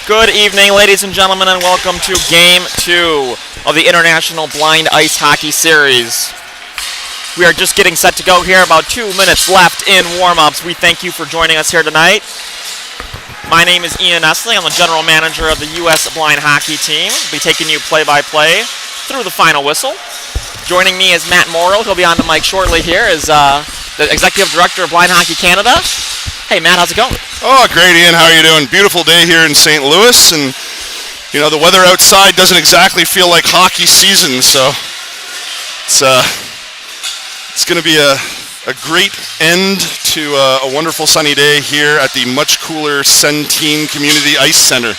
Good evening, ladies and gentlemen, and welcome to Game 2 of the International Blind Ice Hockey Series. We are just getting set to go here, about 2 minutes left in warm-ups. We thank you for joining us here tonight. My name is Ian Nestle. I'm the general manager of the U.S. Blind Hockey team. I'll be taking you play-by-play through the final whistle. Joining me is Matt Morrill. He'll be on the mic shortly here as the Executive Director of Blind Hockey Canada. Hey, Matt, how's it going? Oh, great, Ian. How are you doing? Beautiful day here in St. Louis, and, you know, the weather outside doesn't exactly feel like hockey season, so it's going to be a great end to a wonderful sunny day here at the much cooler Centene Community Ice Center.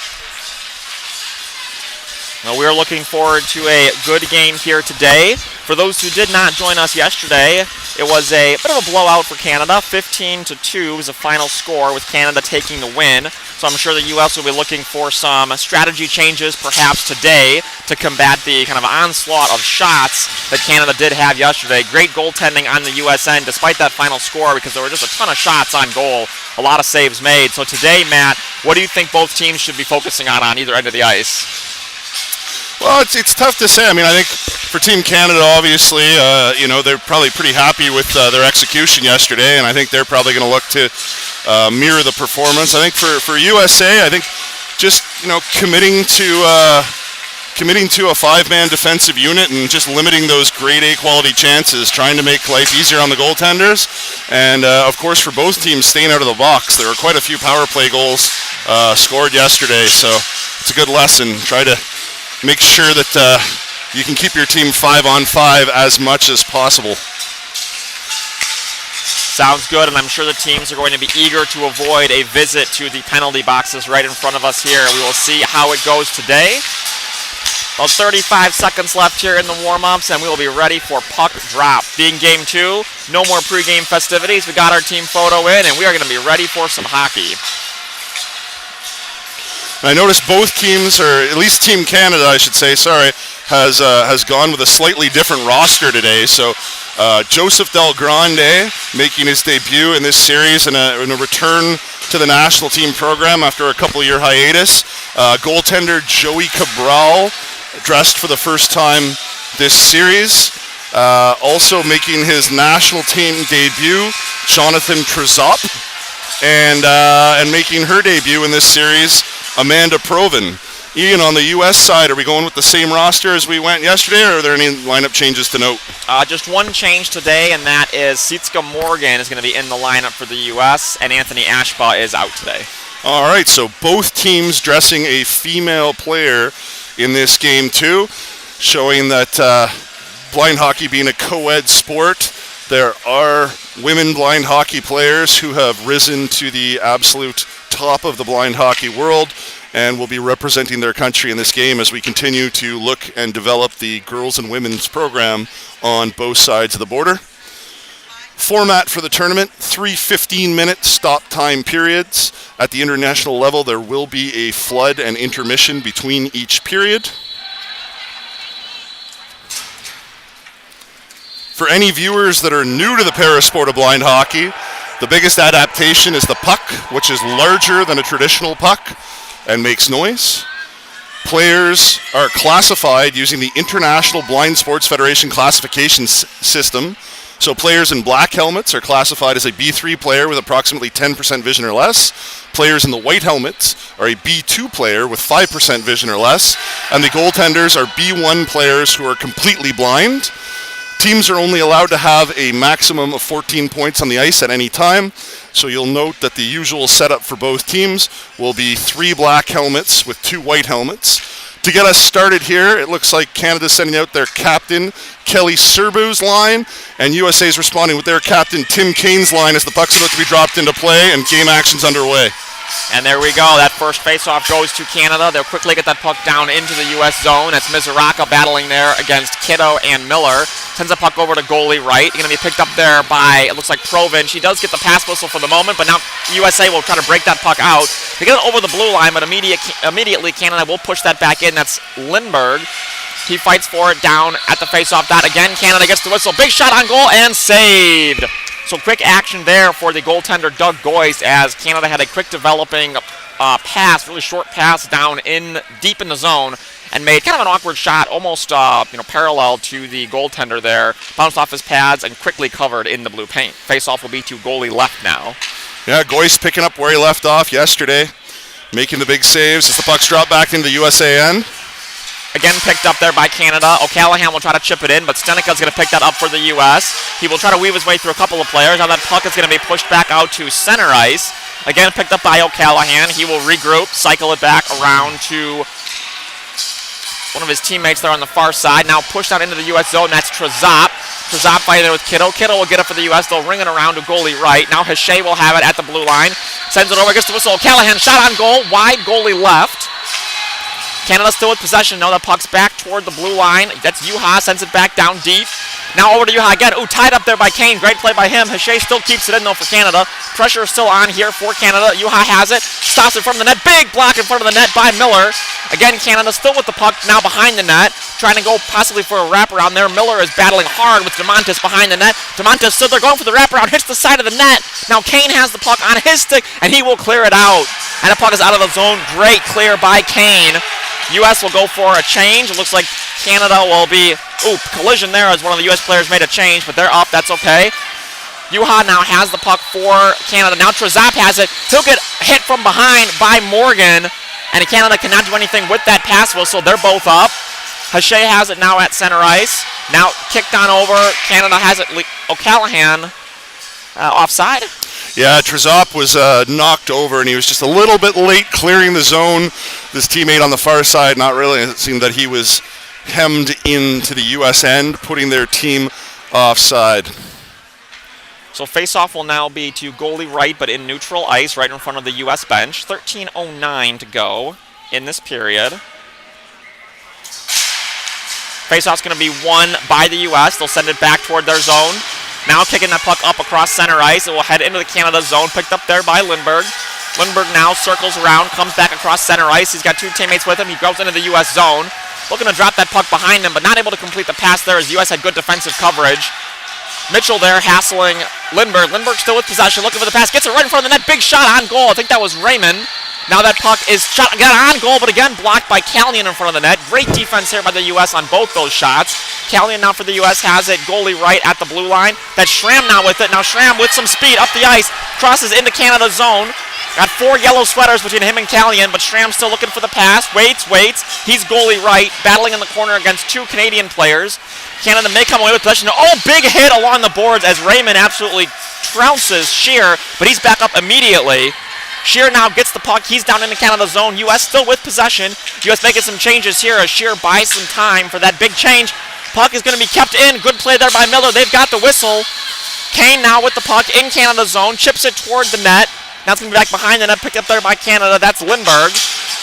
Well, we're looking forward to a good game here today. For those who did not join us yesterday, it was a bit of a blowout for Canada. 15-2 was the final score, with Canada taking the win. So I'm sure the U.S. will be looking for some strategy changes perhaps today to combat the kind of onslaught of shots that Canada did have yesterday. Great goaltending on the U.S. end despite that final score, because there were just a ton of shots on goal, a lot of saves made. So today, Matt, what do you think both teams should be focusing on either end of the ice? Well, it's tough to say. I mean, I think for Team Canada, obviously, they're probably pretty happy with their execution yesterday, and I think they're probably going to look to mirror the performance. I think for USA, I think just, committing to a five-man defensive unit and just limiting those grade A quality chances, trying to make life easier on the goaltenders, and of course for both teams staying out of the box. There were quite a few power play goals scored yesterday, so it's a good lesson. Try to make sure that you can keep your team 5-on-5 as much as possible. Sounds good, and I'm sure the teams are going to be eager to avoid a visit to the penalty boxes right in front of us here. We will see how it goes today. About 35 seconds left here in the warm-ups, and we will be ready for puck drop. Being Game 2, no more pregame festivities. We got our team photo in, and we are going to be ready for some hockey. I noticed both teams, or at least Team Canada, I should say, has gone with a slightly different roster today. So Joseph Del Grande making his debut in this series in a return to the national team program after a couple-year hiatus. Goaltender Joey Cabral dressed for the first time this series. Also making his national team debut, Jonathan Trezop, and making her debut in this series, Amanda Provin. Ian, on the U.S. side, are we going with the same roster as we went yesterday, or are there any lineup changes to note? Just one change today, and that is Sietska Morgan is going to be in the lineup for the U.S., and Anthony Ashbaugh is out today. All right, so both teams dressing a female player in this game, too, showing that blind hockey being a co-ed sport, there are women blind hockey players who have risen to the absolute top of the blind hockey world and will be representing their country in this game as we continue to look and develop the girls and women's program on both sides of the border. Format for the tournament, 3 15-minute stop time periods. At the international level, there will be a flood and intermission between each period. For any viewers that are new to the parasport of blind hockey, the biggest adaptation is the puck, which is larger than a traditional puck and makes noise. Players are classified using the International Blind Sports Federation classification system. So players in black helmets are classified as a B3 player with approximately 10% vision or less. Players in the white helmets are a B2 player with 5% vision or less. And the goaltenders are B1 players who are completely blind. Teams are only allowed to have a maximum of 14 points on the ice at any time, so you'll note that the usual setup for both teams will be 3 black helmets with 2 white helmets. To get us started here, it looks like Canada's sending out their captain, Kelly Serbu's line, and USA's responding with their captain, Tim Kane's line, as the puck's about to be dropped into play and game action's underway. And there we go. That first faceoff goes to Canada. They'll quickly get that puck down into the U.S. zone. That's Mizuraka battling there against Kiddo and Miller. Sends the puck over to goalie right. Going to be picked up there by, it looks like, Provin. She does get the pass whistle for the moment, but now USA will try to break that puck out. They get it over the blue line, but immediately Canada will push that back in. That's Lindberg. He fights for it down at the faceoff dot. Again, Canada gets the whistle. Big shot on goal and saved. So quick action there for the goaltender Doug Goyce, as Canada had a quick developing pass, really short pass down in deep in the zone, and made kind of an awkward shot, almost parallel to the goaltender there. Bounced off his pads and quickly covered in the blue paint. Face-off will be to goalie left now. Yeah, Goyce picking up where he left off yesterday, making the big saves as the puck's dropped back into the USAN. Again picked up there by Canada. O'Callahan will try to chip it in, but Stenika's going to pick that up for the U.S. He will try to weave his way through a couple of players. Now that puck is going to be pushed back out to center ice. Again picked up by O'Callahan. He will regroup, cycle it back around to one of his teammates there on the far side. Now pushed out into the U.S. zone. That's Trezop. Trezop fighting there with Kittle. Kittle will get it for the U.S. They'll ring it around to goalie right. Now Hachey will have it at the blue line. Sends it over, gets the whistle. O'Callahan shot on goal. Wide, goalie left. Canada still with possession. No, the puck's back toward the blue line. That's Juha, sends it back down deep. Now over to Juha again. Ooh, tied up there by Kane. Great play by him. Hachey still keeps it in, though, for Canada. Pressure still on here for Canada. Juha has it. Stops it from the net. Big block in front of the net by Miller. Again, Canada still with the puck now behind the net. Trying to go possibly for a wraparound there. Miller is battling hard with DeMontis behind the net. DeMontis still there going for the wraparound. Hits the side of the net. Now Kane has the puck on his stick, and he will clear it out. And the puck is out of the zone. Great clear by Kane. U.S. will go for a change. It looks like Canada will be, collision there as one of the U.S. players made a change, but they're up. That's okay. Juha now has the puck for Canada. Now Trezop has it. He'll get hit from behind by Morgan, and Canada cannot do anything with that pass whistle. They're both up. Hachey has it now at center ice. Now kicked on over. Canada has it. O'Callahan offside. Yeah, Trezop was knocked over, and he was just a little bit late clearing the zone. This teammate on the far side, not really. It seemed that he was hemmed into the U.S. end, putting their team offside. So face-off will now be to goalie right, but in neutral ice, right in front of the U.S. bench. 13:09 to go in this period. Face-off's going to be won by the U.S. They'll send it back toward their zone. Now kicking that puck up across center ice. It will head into the Canada zone, picked up there by Lindberg. Lindberg now circles around, comes back across center ice. He's got two teammates with him. He goes into the U.S. zone. Looking to drop that puck behind him, but not able to complete the pass there as the U.S. had good defensive coverage. Mitchell there hassling Lindberg. Lindberg still with possession, looking for the pass. Gets it right in front of the net. Big shot on goal. I think that was Raymond. Now that puck is shot again on goal, but again blocked by Callion in front of the net. Great defense here by the U.S. on both those shots. Callion now for the U.S. has it. Goalie right at the blue line. That's Schramm now with it. Now Schramm with some speed up the ice. Crosses into Canada's zone. Got 4 yellow sweaters between him and Callion, but Schramm's still looking for the pass. Waits. He's goalie right, battling in the corner against 2 Canadian players. Canada may come away with possession. Oh, big hit along the boards as Raymond absolutely trounces Scheer, but he's back up immediately. Scheer now gets the puck. He's down into Canada's zone. U.S. still with possession. U.S. making some changes here as Scheer buys some time for that big change. Puck is going to be kept in. Good play there by Miller. They've got the whistle. Kane now with the puck in Canada's zone. Chips it toward the net. Now it's going to be back behind the net. Picked up there by Canada. That's Lindberg.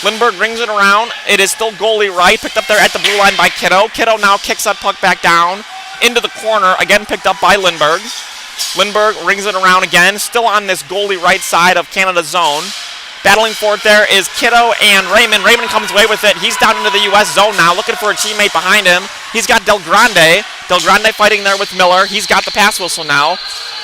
Lindberg rings it around. It is still goalie right. Picked up there at the blue line by Kiddo. Kiddo now kicks that puck back down into the corner. Again picked up by Lindberg. Lindberg rings it around again. Still on this goalie right side of Canada's zone. Battling for it there is Kiddo and Raymond. Raymond comes away with it. He's down into the U.S. zone now, looking for a teammate behind him. He's got Del Grande. Del Grande fighting there with Miller. He's got the pass whistle now.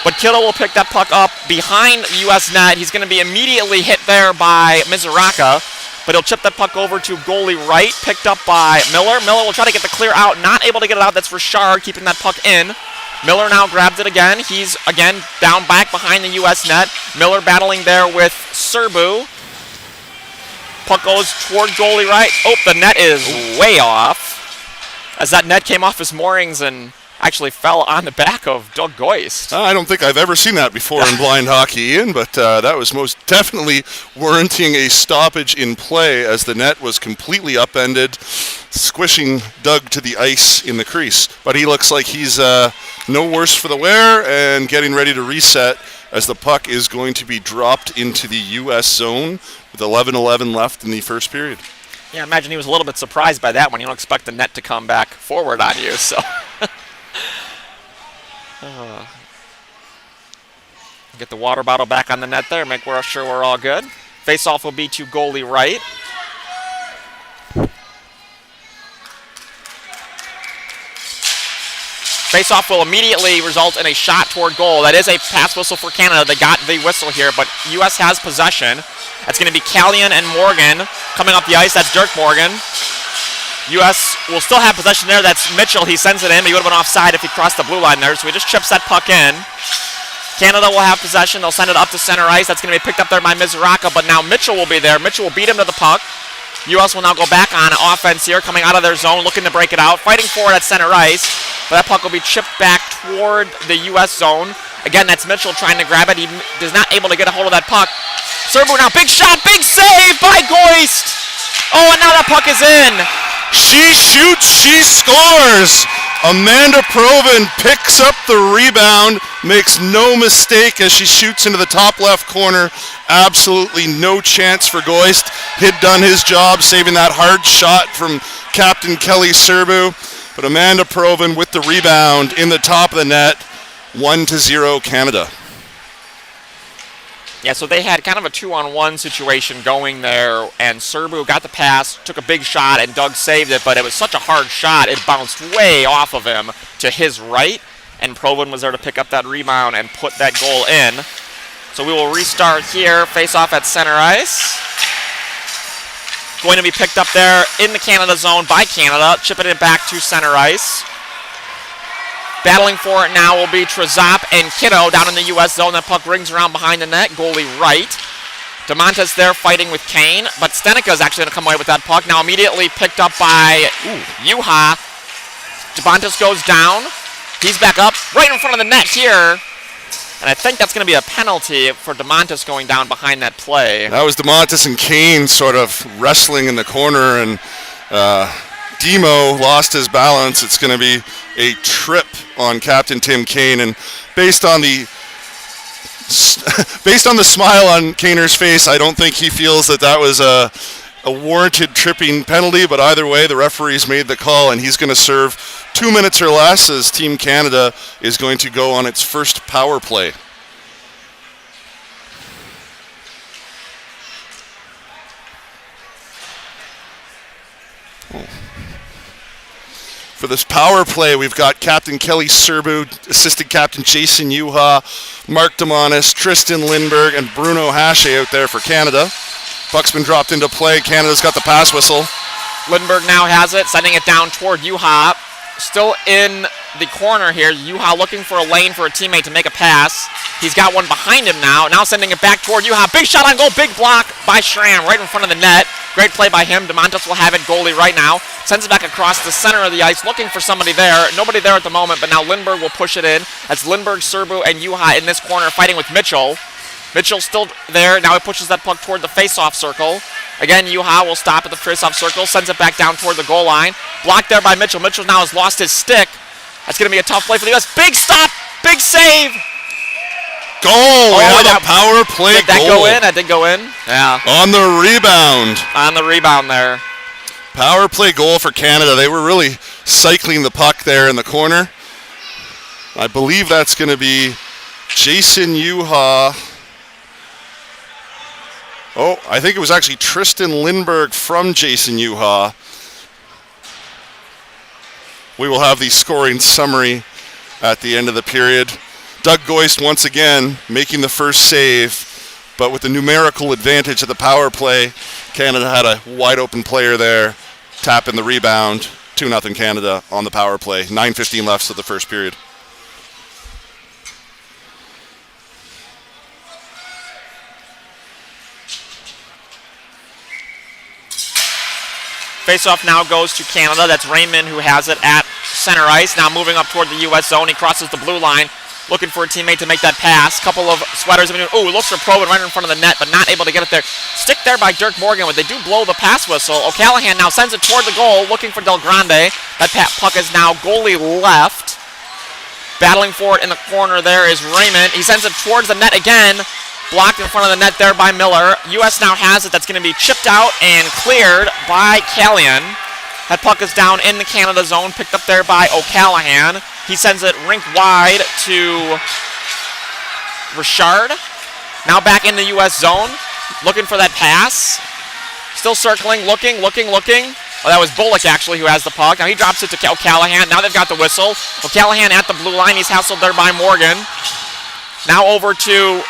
But Kiddo will pick that puck up behind the U.S. net. He's going to be immediately hit there by Mizuraka. But he'll chip that puck over to goalie right, picked up by Miller. Miller will try to get the clear out. Not able to get it out. That's Richard keeping that puck in. Miller now grabs it again. He's, again, down back behind the U.S. net. Miller battling there with Serbu. Puck goes toward goalie right. Oh, the net is way off. As that net came off his moorings and actually fell on the back of Doug Goist. I don't think I've ever seen that before in blind hockey, Ian, but that was most definitely warranting a stoppage in play as the net was completely upended, squishing Doug to the ice in the crease. But he looks like he's no worse for the wear and getting ready to reset as the puck is going to be dropped into the U.S. zone with 11:11 left in the first period. Yeah, I imagine he was a little bit surprised by that one. You don't expect the net to come back forward on you, so... Get the water bottle back on the net there, make sure we're all good. Face-off will be to goalie right. Face-off will immediately result in a shot toward goal. That is a pass whistle for Canada. They got the whistle here, but U.S. has possession. That's going to be Callion and Morgan coming up the ice. That's Dirk Morgan. U.S. will still have possession there. That's Mitchell. He sends it in, but he would have been offside if he crossed the blue line there, so he just chips that puck in. Canada will have possession. They'll send it up to center ice. That's going to be picked up there by Mizuraka, but now Mitchell will be there. Mitchell will beat him to the puck. U.S. will now go back on offense here, coming out of their zone, looking to break it out, fighting for it at center ice, but that puck will be chipped back toward the U.S. zone. Again, that's Mitchell trying to grab it. He is not able to get a hold of that puck. Serbu now, big shot, big save by Goist. Oh, and now that puck is in. She shoots, she scores. Amanda Proven picks up the rebound, makes no mistake as she shoots into the top left corner. Absolutely no chance for Goist. He'd done his job saving that hard shot from Captain Kelly Serbu. But Amanda Proven with the rebound in the top of the net. 1-0 Canada. Yeah, so they had kind of a 2-on-1 situation going there, and Serbu got the pass, took a big shot, and Doug saved it, but it was such a hard shot, it bounced way off of him to his right, and Proven was there to pick up that rebound and put that goal in. So we will restart here, face-off at center ice. Going to be picked up there in the Canada zone by Canada, chipping it back to center ice. Battling for it now will be Trezop and Kiddo down in the U.S. zone. That puck rings around behind the net. Goalie right. DeMontis there fighting with Kane, but Stenica is actually going to come away with that puck. Now immediately picked up by Juha. DeMontis goes down. He's back up right in front of the net here. And I think that's going to be a penalty for DeMontis going down behind that play. That was DeMontis and Kane sort of wrestling in the corner, and Demo lost his balance. It's going to be a trip on Captain Tim Kane, and based on the smile on Kaner's face, I don't think he feels that was a warranted tripping penalty, but either way, the referee's made the call, and he's going to serve 2 minutes or less as Team Canada is going to go on its first power play. For this power play, we've got Captain Kelly Serbu, Assistant Captain Jason Juha, Mark DeMonis, Tristan Lindberg, and Bruno Hache out there for Canada. Puck's been dropped into play. Canada's got the pass whistle. Lindberg now has it, sending it down toward Juha. Still in the corner here. Juha looking for a lane for a teammate to make a pass. He's got one behind him now. Now sending it back toward Juha. Big shot on goal. Big block by Schramm right in front of the net. Great play by him. DeMontis will have it, goalie right now. Sends it back across the center of the ice, looking for somebody there. Nobody there at the moment, but now Lindberg will push it in. That's Lindberg, Serbu, and Juha in this corner fighting with Mitchell. Mitchell still there. Now he pushes that puck toward the face-off circle. Again, Juha will stop at the face-off circle, sends it back down toward the goal line. Blocked there by Mitchell. Mitchell now has lost his stick. That's going to be a tough play for the U.S. Big stop! Big save! Goal! We have a power play goal. Did that goal. go in? That did go in. Yeah. On the rebound. On the rebound there. Power play goal for Canada. They were really cycling the puck there in the corner. I believe that's going to be Jason Juha. Oh, I think it was actually Tristan Lindberg from Jason Juha. We will have the scoring summary at the end of the period. Doug Goist once again making the first save, but with the numerical advantage of the power play, Canada had a wide open player there, tapping the rebound. 2-0 Canada on the power play. 9:15 left of the first period. Faceoff now goes to Canada. That's Raymond who has it at center ice. Now moving up toward the U.S. zone. He crosses the blue line, looking for a teammate to make that pass. Couple of sweaters. Ooh, looks for Proven right in front of the net, but not able to get it there. Stick there by Dirk Morgan, but they do blow the pass whistle. O'Callahan now sends it toward the goal, looking for Del Grande. That puck is now goalie left. Battling for it in the corner there is Raymond. He sends it towards the net again. Blocked in front of the net there by Miller. U.S. now has it. That's going to be chipped out and cleared by Callion. That puck is down in the Canada zone, picked up there by O'Callahan. He sends it rink wide to Richard. Now back in the U.S. zone, looking for that pass. Still circling, looking. Oh, that was Bullock, actually, who has the puck. Now he drops it to O'Callahan. Now they've got the whistle. O'Callahan at the blue line. He's hassled there by Morgan. Now over to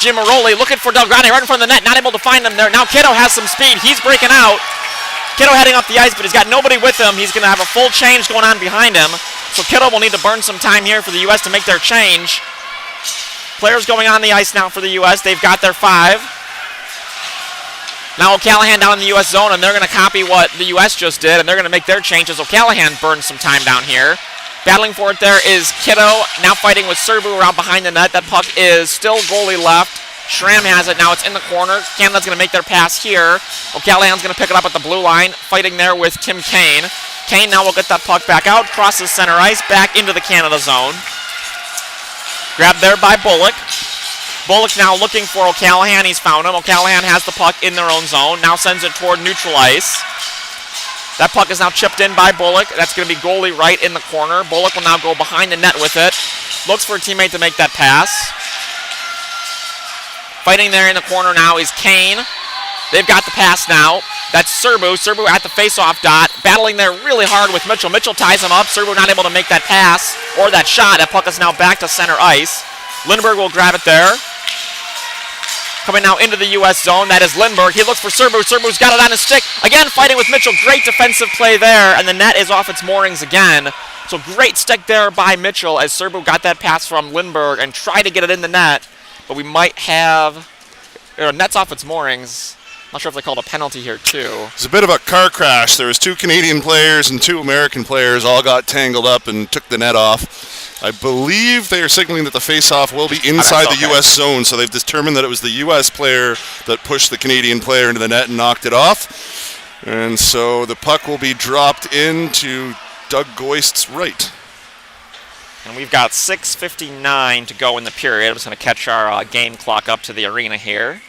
Jim Maroli looking for Del Grande right in front of the net, not able to find him there. Now Kiddo has some speed. He's breaking out. Kiddo heading up the ice, but he's got nobody with him. He's going to have a full change going on behind him. So Kiddo will need to burn some time here for the U.S. to make their change. Players going on the ice now for the U.S. They've got their 5. Now O'Callahan down in the U.S. zone, and they're going to copy what the U.S. just did, and they're going to make their changes. O'Callahan burns some time down here. Battling for it there is Kiddo, now fighting with Serbu around behind the net. That puck is still goalie left. Schramm has it, now it's in the corner. Canada's going to make their pass here. O'Callahan's going to pick it up at the blue line, fighting there with Tim Kane. Kane now will get that puck back out, crosses center ice, back into the Canada zone. Grabbed there by Bullock. Bullock now looking for O'Callahan, he's found him. O'Callahan has the puck in their own zone, now sends it toward neutral ice. That puck is now chipped in by Bullock. That's going to be goalie right in the corner. Bullock will now go behind the net with it. Looks for a teammate to make that pass. Fighting there in the corner now is Kane. They've got the pass now. That's Serbu. Serbu at the face-off dot. Battling there really hard with Mitchell. Mitchell ties him up. Serbu not able to make that pass or that shot. That puck is now back to center ice. Lindbergh will grab it there. Coming now into the U.S. zone, that is Lindbergh. He looks for Serbu. Serbu's got it on his stick. Again, fighting with Mitchell. Great defensive play there, and the net is off its moorings again. So great stick there by Mitchell as Serbu got that pass from Lindbergh and tried to get it in the net. But we might have... net's off its moorings. Not sure if they called a penalty here, too. It's a bit of a car crash. There was 2 Canadian players and 2 American players all got tangled up and took the net off. I believe they are signaling that the face-off will be inside the U.S. zone, so they've determined that it was the U.S. player that pushed the Canadian player into the net and knocked it off. And so the puck will be dropped into Doug Goist's right. And we've got 6:59 to go in the period. I'm just going to catch our game clock up to the arena here.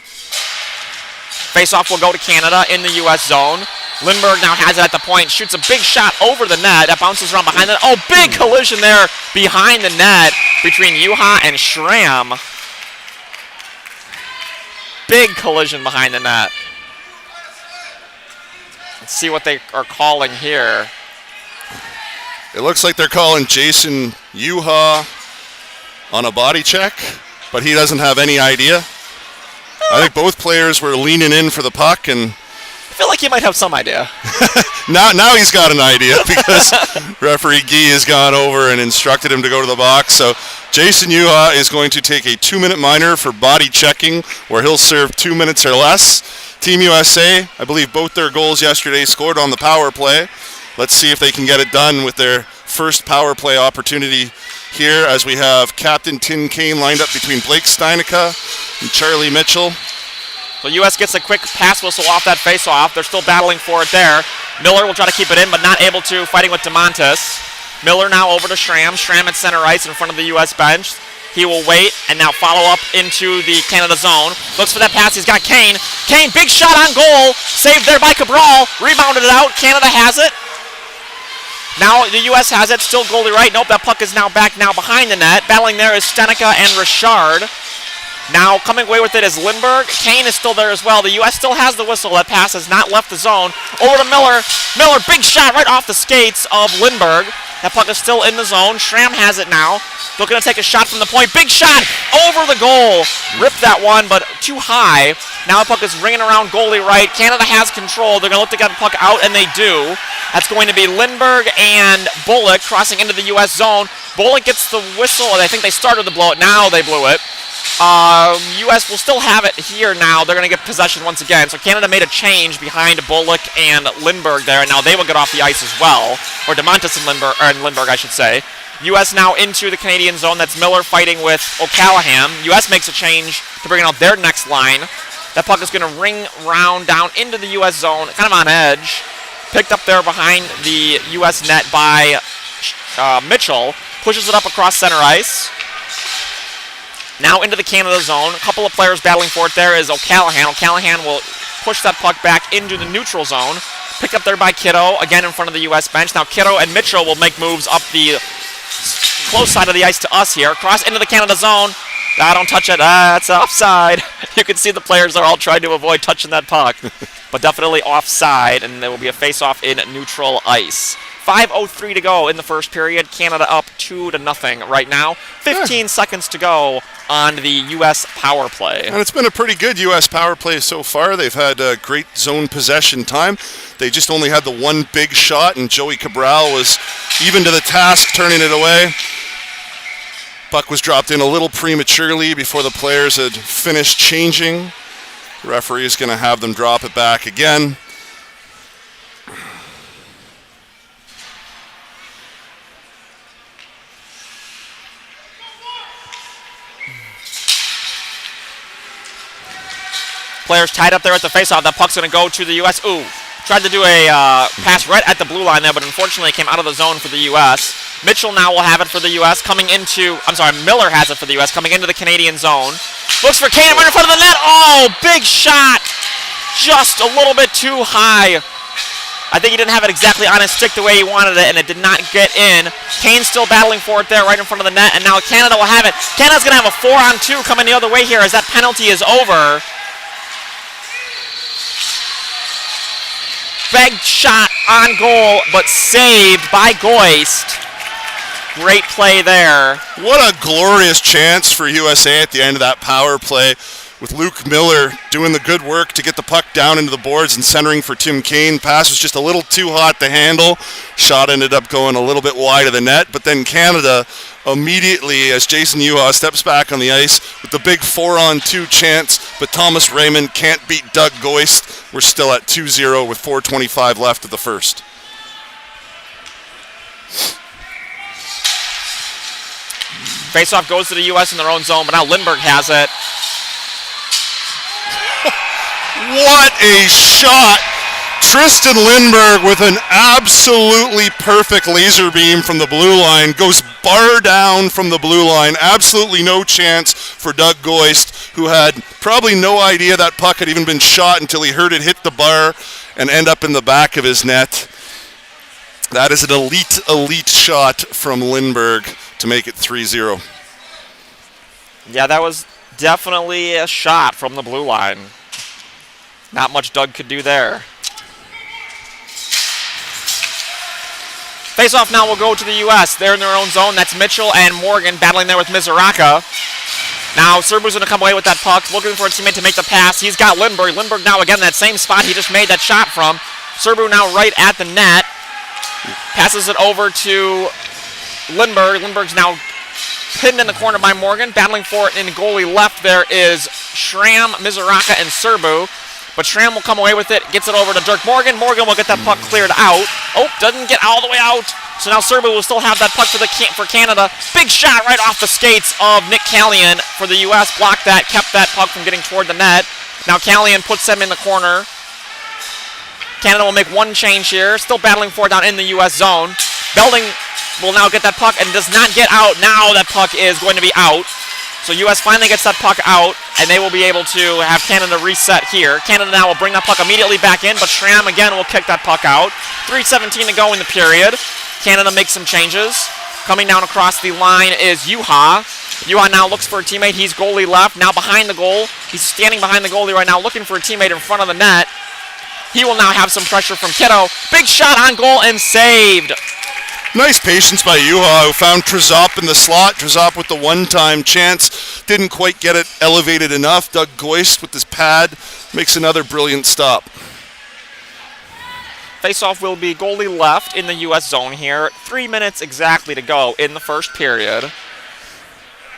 Face-off will go to Canada in the U.S. zone. Lindbergh now has it at the point, shoots a big shot over the net. That bounces around behind the net. Oh, big collision there behind the net between Juha and Schramm. Big collision behind the net. Let's see what they are calling here. It looks like they're calling Jason Juha on a body check, but he doesn't have any idea. I think both players were leaning in for the puck, and I feel like he might have some idea. now he's got an idea because referee Guy has gone over and instructed him to go to the box. So Jason Juha is going to take a 2-minute minor for body checking, where he'll serve 2 minutes or less. Team USA, I believe both their goals yesterday scored on the power play. Let's see if they can get it done with their first power play opportunity here, as we have Captain Tim Kane lined up between Blake Steinica and Charlie Mitchell. So U.S. gets a quick pass whistle off that face-off. They're still battling for it there. Miller will try to keep it in, but not able to, fighting with DeMontis. Miller now over to Schramm. Schramm at center ice in front of the U.S. bench. He will wait and now follow up into the Canada zone. Looks for that pass. He's got Kane. Kane, big shot on goal. Saved there by Cabral. Rebounded it out. Canada has it. Now the U.S. has it. Still goalie right. Nope, that puck is now back now behind the net. Battling there is Stenica and Richard. Now coming away with it is Lindbergh. Kane is still there as well. The U.S. still has the whistle. That pass has not left the zone. Over to Miller. Miller, big shot right off the skates of Lindbergh. That puck is still in the zone. Schramm has it now. Looking to take a shot from the point. Big shot over the goal. Ripped that one, but too high. Now the puck is ringing around goalie right. Canada has control. They're going to look to get the puck out, and they do. That's going to be Lindbergh and Bullock crossing into the U.S. zone. Bullock gets the whistle, and I think they started to blow it. Now they blew it. U.S. will still have it here now. They're going to get possession once again. So Canada made a change behind Bullock and Lindbergh there, and now they will get off the ice as well. Or DeMontis and Lindbergh, I should say. U.S. now into the Canadian zone. That's Miller fighting with O'Callahan. U.S. makes a change to bring out their next line. That puck is going to ring round down into the U.S. zone, kind of on edge. Picked up there behind the U.S. net by Mitchell. Pushes it up across center ice. Now into the Canada zone. A couple of players battling for it there is O'Callahan. O'Callahan will push that puck back into the neutral zone. Picked up there by Kiddo, again in front of the U.S. bench. Now Kiddo and Mitchell will make moves up the close side of the ice to us here. Cross into the Canada zone. Don't touch it. That's offside. You can see the players are all trying to avoid touching that puck. But definitely offside, and there will be a face-off in neutral ice. 5:03 to go in the first period. Canada up 2-0 right now. 15 seconds to go on the U.S. power play. And it's been a pretty good U.S. power play so far. They've had great zone possession time. They just only had the one big shot, and Joey Cabral was even to the task turning it away. Puck was dropped in a little prematurely before the players had finished changing. The referee is going to have them drop it back again. Players tied up there at the faceoff. That puck's going to go to the U.S. Ooh, tried to do a pass right at the blue line there, but unfortunately it came out of the zone for the U.S. Mitchell now will have it for the U.S. Miller has it for the U.S. coming into the Canadian zone. Looks for Kane right in front of the net. Oh, big shot. Just a little bit too high. I think he didn't have it exactly on his stick the way he wanted it, and it did not get in. Kane's still battling for it there right in front of the net, and now Canada will have it. Canada's going to have a 4-on-2 coming the other way here as that penalty is over. Big shot on goal, but saved by Goist. Great play there. What a glorious chance for USA at the end of that power play, with Luke Miller doing the good work to get the puck down into the boards and centering for Tim Kane. Pass was just a little too hot to handle. Shot ended up going a little bit wide of the net, but then Canada immediately, as Jason Yuha steps back on the ice with the big 4-on-2 chance, but Thomas Raymond can't beat Doug Goist. We're still at 2-0 with 4:25 left of the first. Faceoff goes to the U.S. in their own zone, but now Lindbergh has it. What a shot! Tristan Lindbergh with an absolutely perfect laser beam from the blue line, goes bar down from the blue line. Absolutely no chance for Doug Goist, who had probably no idea that puck had even been shot until he heard it hit the bar and end up in the back of his net. That is an elite shot from Lindbergh to make it 3-0. Yeah, that was definitely a shot from the blue line. Not much Doug could do there. Faceoff now will go to the U.S. They're in their own zone. That's Mitchell and Morgan battling there with Mizuraka. Now Serbu's going to come away with that puck, looking for a teammate to make the pass. He's got Lindbergh. Lindbergh now again in that same spot he just made that shot from. Serbu now right at the net. Passes it over to Lindbergh. Lindbergh's now pinned in the corner by Morgan. Battling for it in goalie left there is Schramm, Mizuraka, and Serbu. But Schramm will come away with it, gets it over to Dirk Morgan. Morgan will get that puck cleared out. Oh, doesn't get all the way out. So now Serbu will still have that puck for Canada. Big shot right off the skates of Nick Callahan for the U.S. Blocked that, kept that puck from getting toward the net. Now Callahan puts them in the corner. Canada will make one change here. Still battling for it down in the U.S. zone. Belding will now get that puck and does not get out. Now that puck is going to be out. So U.S. finally gets that puck out, and they will be able to have Canada reset here. Canada now will bring that puck immediately back in, but Schramm again will kick that puck out. 3:17 to go in the period. Canada makes some changes. Coming down across the line is Yuha. Yuha now looks for a teammate. He's goalie left, now behind the goal. He's standing behind the goalie right now, looking for a teammate in front of the net. He will now have some pressure from Kiddo. Big shot on goal and saved. Nice patience by Yuha, who found Trzop in the slot. Trzop with the one-time chance. Didn't quite get it elevated enough. Doug Goist with his pad makes another brilliant stop. Faceoff will be goalie left in the U.S. zone here. 3 minutes exactly to go in the first period.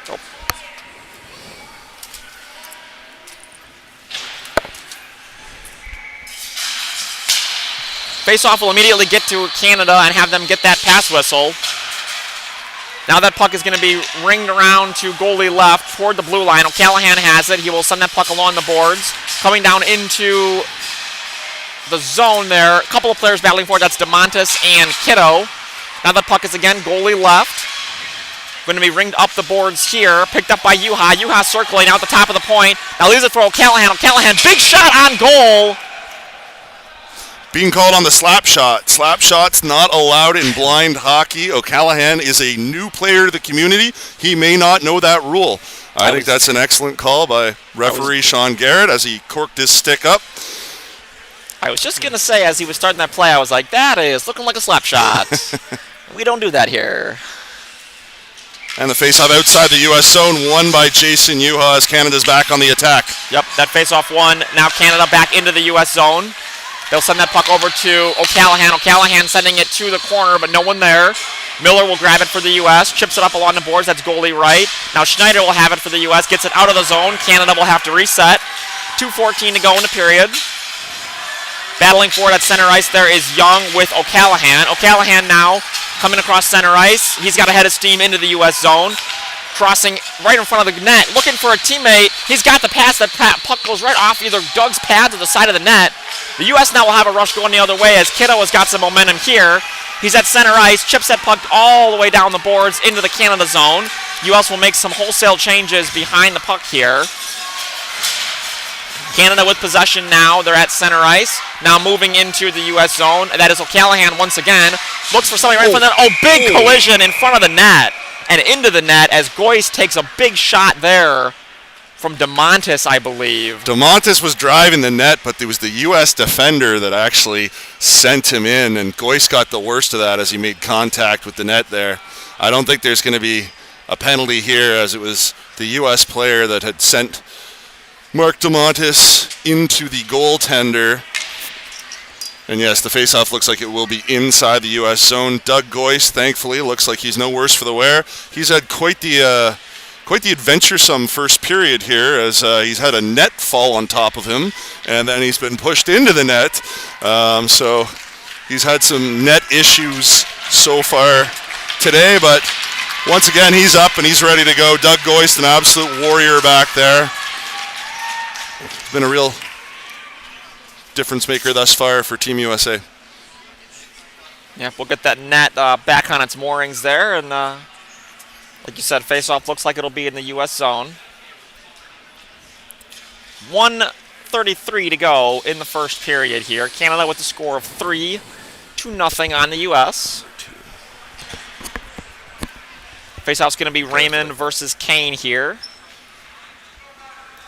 Oh. Faceoff will immediately get to Canada and have them get that pass whistle. Now that puck is going to be ringed around to goalie left toward the blue line. O'Callahan has it. He will send that puck along the boards. Coming down into the zone there. A couple of players battling for it. That's DeMontis and Kiddo. Now that puck is again goalie left. Going to be ringed up the boards here. Picked up by Yuha. Yuha circling out the top of the point. Now leaves it for O'Callahan. O'Callahan, big shot on goal. Being called on the slap shot. Slap shot's not allowed in blind hockey. O'Callahan is a new player to the community. He may not know that rule. I think that's an excellent call by referee Sean Garrett as he corked his stick up. I was just going to say, as he was starting that play, I was like, that is looking like a slap shot. We don't do that here. And the face-off outside the U.S. zone, won by Jason Yuha as Canada's back on the attack. Yep, that face-off won. Now Canada back into the U.S. zone. They'll send that puck over to O'Callaghan. O'Callaghan sending it to the corner, but no one there. Miller will grab it for the U.S., chips it up along the boards. That's goalie right. Now Schneider will have it for the U.S., gets it out of the zone. Canada will have to reset. 2:14 to go in the period. Battling for it at center ice there is Young with O'Callaghan. O'Callaghan now coming across center ice. He's got a head of steam into the U.S. zone. Crossing right in front of the net, looking for a teammate. He's got the pass. That puck goes right off either Doug's pads or the side of the net. The U.S. now will have a rush going the other way as Kiddo has got some momentum here. He's at center ice, chips that puck all the way down the boards into the Canada zone. U.S. will make some wholesale changes behind the puck here. Canada with possession now. They're at center ice. Now moving into the U.S. zone. That is O'Callaghan once again. Looks for something right in front of the net. Oh, big collision in front of the net and into the net as Goyce takes a big shot there from DeMontis, I believe. DeMontis was driving the net, but it was the U.S. defender that actually sent him in, and Goyce got the worst of that as he made contact with the net there. I don't think there's going to be a penalty here, as it was the U.S. player that had sent Mark DeMontis into the goaltender. And yes, the faceoff looks like it will be inside the U.S. zone. Doug Goyce, thankfully, looks like he's no worse for the wear. He's had quite the adventuresome first period here, as he's had a net fall on top of him, and then he's been pushed into the net. So he's had some net issues so far today, but once again, he's up and he's ready to go. Doug Goyce, an absolute warrior back there. Been a real difference maker thus far for Team USA. Yeah, we'll get that net back on its moorings there, and like you said, face-off looks like it'll be in the U.S. zone. 1:33 to go in the first period here. Canada with the score of 3-0 on the U.S. Face-off's going to be Raymond versus Kane here.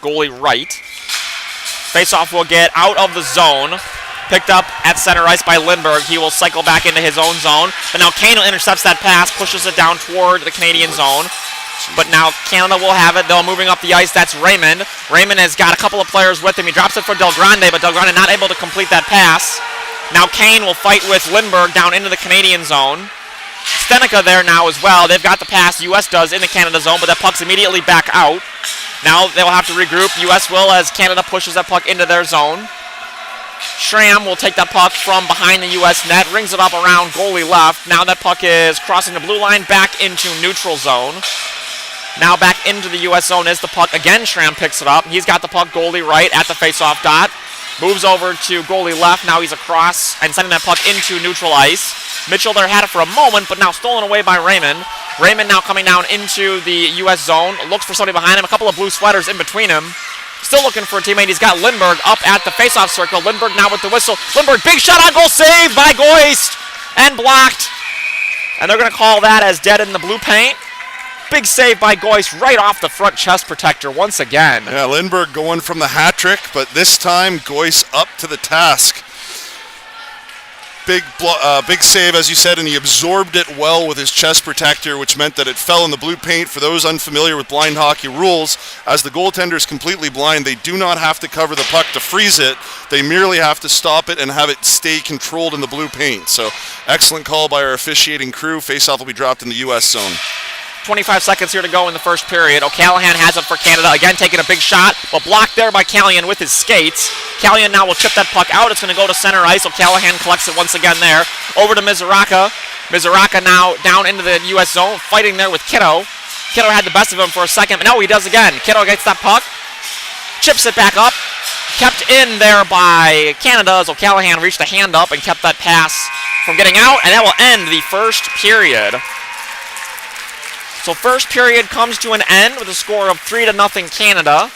Goalie right. Face-off will get out of the zone. Picked up at center ice by Lindbergh. He will cycle back into his own zone. But now Kane intercepts that pass, pushes it down toward the Canadian zone. But now Canada will have it. They're moving up the ice. That's Raymond. Raymond has got a couple of players with him. He drops it for Del Grande, but Del Grande not able to complete that pass. Now Kane will fight with Lindbergh down into the Canadian zone. Stenica there now as well. They've got the pass. U.S. does in the Canada zone, but that puck's immediately back out. Now they'll have to regroup. U.S. will as Canada pushes that puck into their zone. Schramm will take that puck from behind the U.S. net, rings it up around goalie left. Now that puck is crossing the blue line back into neutral zone. Now back into the U.S. zone is the puck. Again, Schramm picks it up. He's got the puck goalie right at the face-off dot. Moves over to goalie left. Now he's across and sending that puck into neutral ice. Mitchell there had it for a moment, but now stolen away by Raymond. Raymond now coming down into the U.S. zone. Looks for somebody behind him. A couple of blue sweaters in between him. Still looking for a teammate. He's got Lindbergh up at the face-off circle. Lindbergh now with the whistle. Lindbergh, big shot on goal, saved by Goyce and blocked. And they're going to call that as dead in the blue paint. Big save by Goyce right off the front chest protector once again. Yeah, Lindbergh going from the hat trick, but this time Goyce up to the task. Big save, as you said, and he absorbed it well with his chest protector, which meant that it fell in the blue paint. For those unfamiliar with blind hockey rules, as the goaltender is completely blind, they do not have to cover the puck to freeze it. They merely have to stop it and have it stay controlled in the blue paint. So, excellent call by our officiating crew. Faceoff will be dropped in the U.S. zone. 25 seconds here to go in the first period. O'Callaghan has it for Canada. Again, taking a big shot, but blocked there by Callion with his skates. Callion now will chip that puck out. It's going to go to center ice. O'Callaghan collects it once again there. Over to Mizuraka. Mizuraka now down into the U.S. zone, fighting there with Kiddo. Kiddo had the best of him for a second, but no, he does again. Kiddo gets that puck, chips it back up. Kept in there by Canada as O'Callaghan reached the hand up and kept that pass from getting out, and that will end the first period. So first period comes to an end with a score of 3-0 Canada.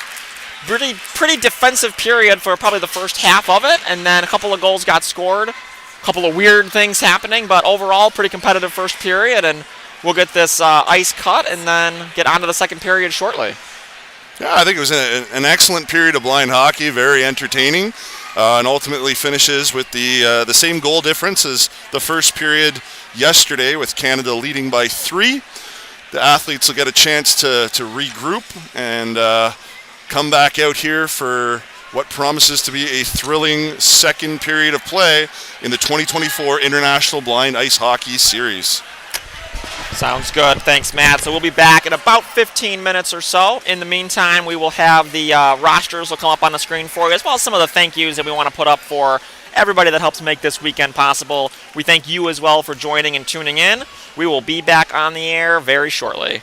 Pretty defensive period for probably the first half of it, and then a couple of goals got scored. A couple of weird things happening, but overall pretty competitive first period, and we'll get this ice cut and then get on to the second period shortly. Yeah, I think it was an excellent period of blind hockey, very entertaining, and ultimately finishes with the same goal difference as the first period yesterday, with Canada leading by 3. the athletes will get a chance to regroup and come back out here for what promises to be a thrilling second period of play in the 2024 International Blind Ice Hockey Series. Sounds good. Thanks, Matt. So we'll be back in about 15 minutes or so. In the meantime, we will have the rosters will come up on the screen for you, as well as some of the thank yous that we want to put up for everybody that helps make this weekend possible. We thank you as well for joining and tuning in. We will be back on the air very shortly.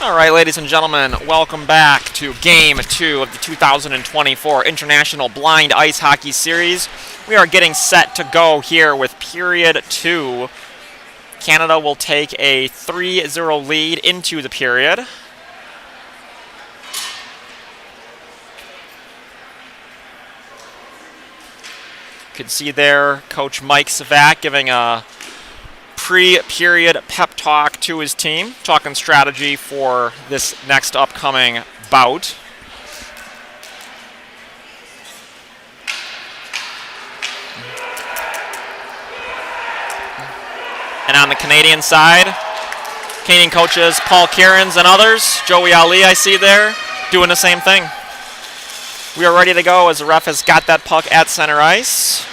All right, ladies and gentlemen, welcome back to Game 2 of the 2024 International Blind Ice Hockey Series. We are getting set to go here with Period 2. Canada will take a 3-0 lead into the period. You can see there Coach Mike Savak giving a pre-period pep talk to his team, talking strategy for this next upcoming bout. And on the Canadian side, Canadian coaches Paul Kierans and others, Joey Ali I see there, doing the same thing. We are ready to go as the ref has got that puck at center ice.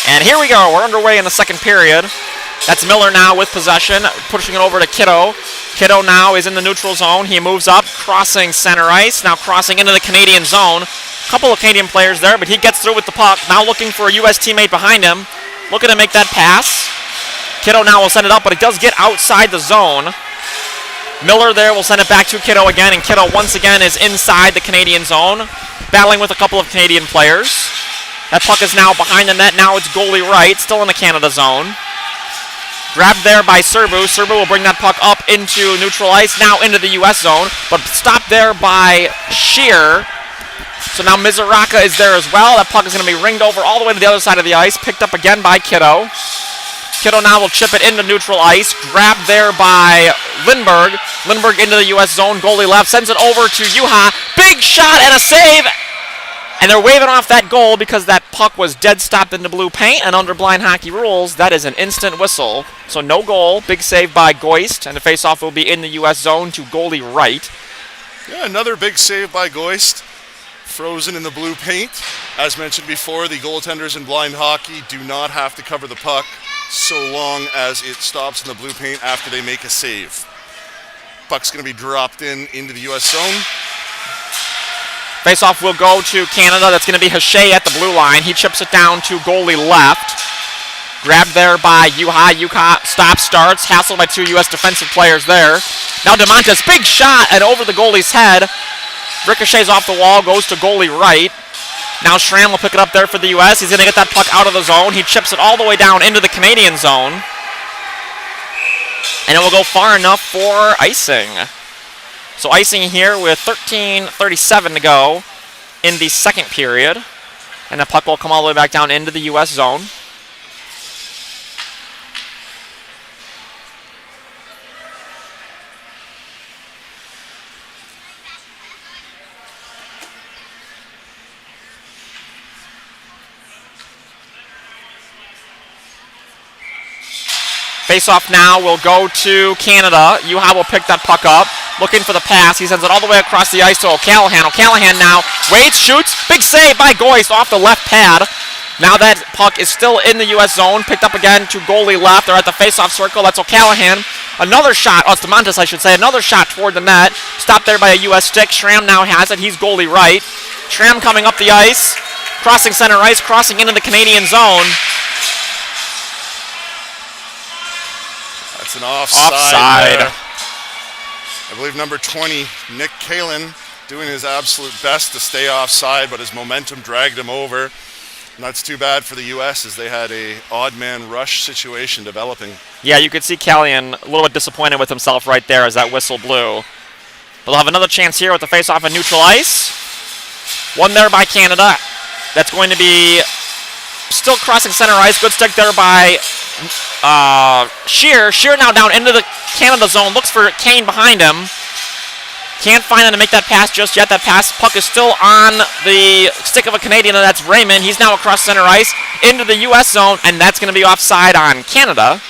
And here we go. We're underway in the second period. That's Miller now with possession, pushing it over to Kiddo. Kiddo now is in the neutral zone. He moves up, crossing center ice, now crossing into the Canadian zone. A couple of Canadian players there, but he gets through with the puck. Now looking for a U.S. teammate behind him. Looking to make that pass. Kiddo now will send it up, but it does get outside the zone. Miller there will send it back to Kiddo again, and Kiddo once again is inside the Canadian zone, battling with a couple of Canadian players. That puck is now behind the net. Now it's goalie right, still in the Canada zone. Grabbed there by Serbu. Serbu will bring that puck up into neutral ice, now into the U.S. zone, but stopped there by Shear. So now Mizuraka is there as well. That puck is going to be ringed over all the way to the other side of the ice, picked up again by Kiddo. Kiddo now will chip it into neutral ice, grabbed there by Lindberg. Lindberg into the U.S. zone, goalie left, sends it over to Juha. Big shot and a save! And they're waving off that goal because that puck was dead stopped in the blue paint, and under blind hockey rules, that is an instant whistle. So no goal, big save by Goist, and the faceoff will be in the U.S. zone to goalie right. Yeah, another big save by Goist. Frozen in the blue paint. As mentioned before, the goaltenders in blind hockey do not have to cover the puck so long as it stops in the blue paint after they make a save. Puck's going to be dropped into the U.S. zone. Faceoff will go to Canada. That's going to be Hache at the blue line. He chips it down to goalie left. Grabbed there by Juha. Juha stops, starts. Hassled by two U.S. defensive players there. Now DeMontes, big shot and over the goalie's head. Ricochets off the wall, goes to goalie right. Now Schramm will pick it up there for the U.S. He's going to get that puck out of the zone. He chips it all the way down into the Canadian zone. And it will go far enough for icing. So icing here with 13:37 to go in the second period. And the puck will come all the way back down into the U.S. zone. Face-off now will go to Canada. Juha will pick that puck up. Looking for the pass. He sends it all the way across the ice to O'Callaghan. O'Callaghan now waits, shoots. Big save by Goist off the left pad. Now that puck is still in the U.S. zone. Picked up again to goalie left. They're at the face-off circle. That's O'Callaghan. Another shot. Oh, it's DeMontes, I should say. Another shot toward the net. Stopped there by a U.S. stick. Schramm now has it. He's goalie right. Schramm coming up the ice. Crossing center ice. Crossing into the Canadian zone. That's an offside. Offside. I believe number 20, Nick Kalin, doing his absolute best to stay offside, but his momentum dragged him over. And that's too bad for the U.S. as they had a odd man rush situation developing. Yeah, you could see Callian a little bit disappointed with himself right there as that whistle blew. But they'll have another chance here with the face-off on neutral ice. One there by Canada. That's going to be still crossing center ice. Good stick there by Shear. Shear now down into the Canada zone. Looks for Kane behind him. Can't find him to make that pass just yet. That pass puck is still on the stick of a Canadian, and that's Raymond. He's now across center ice into the U.S. zone, and that's going to be offside on Canada.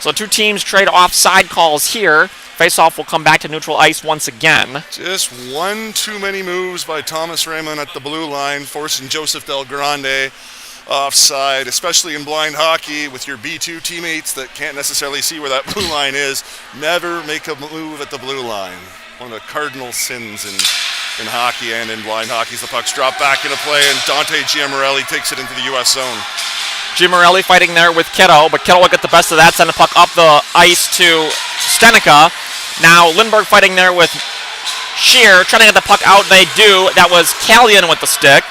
So two teams trade offside calls here. Faceoff will come back to neutral ice once again. Just one too many moves by Thomas Raymond at the blue line, forcing Joseph Del Grande offside, especially in blind hockey with your B2 teammates that can't necessarily see where that blue line is. Never make a move at the blue line. One of the cardinal sins in in hockey and in blind hockey. The puck's dropped back into play, and Dante Giamorelli takes it into the U.S. zone. Giamorelli fighting there with Kiddo, but Kiddo will get the best of that, send the puck up the ice to Stenica. Now Lindbergh fighting there with Shear, trying to get the puck out. They do. That was Callion with the stick.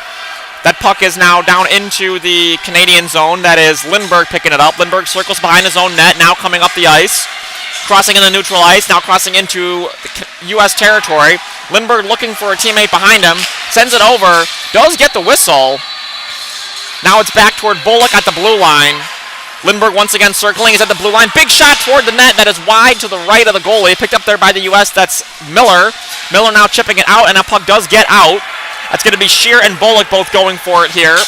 That puck is now down into the Canadian zone. That is Lindbergh picking it up. Lindbergh circles behind his own net, now coming up the ice. Crossing in the neutral ice, now crossing into U.S. territory. Lindbergh looking for a teammate behind him, sends it over, does get the whistle. Now it's back toward Bullock at the blue line. Lindbergh once again circling, he's at the blue line. Big shot toward the net, that is wide to the right of the goalie. Picked up there by the U.S., that's Miller. Miller now chipping it out, and that puck does get out. That's going to be Shear and Bullock both going for it here.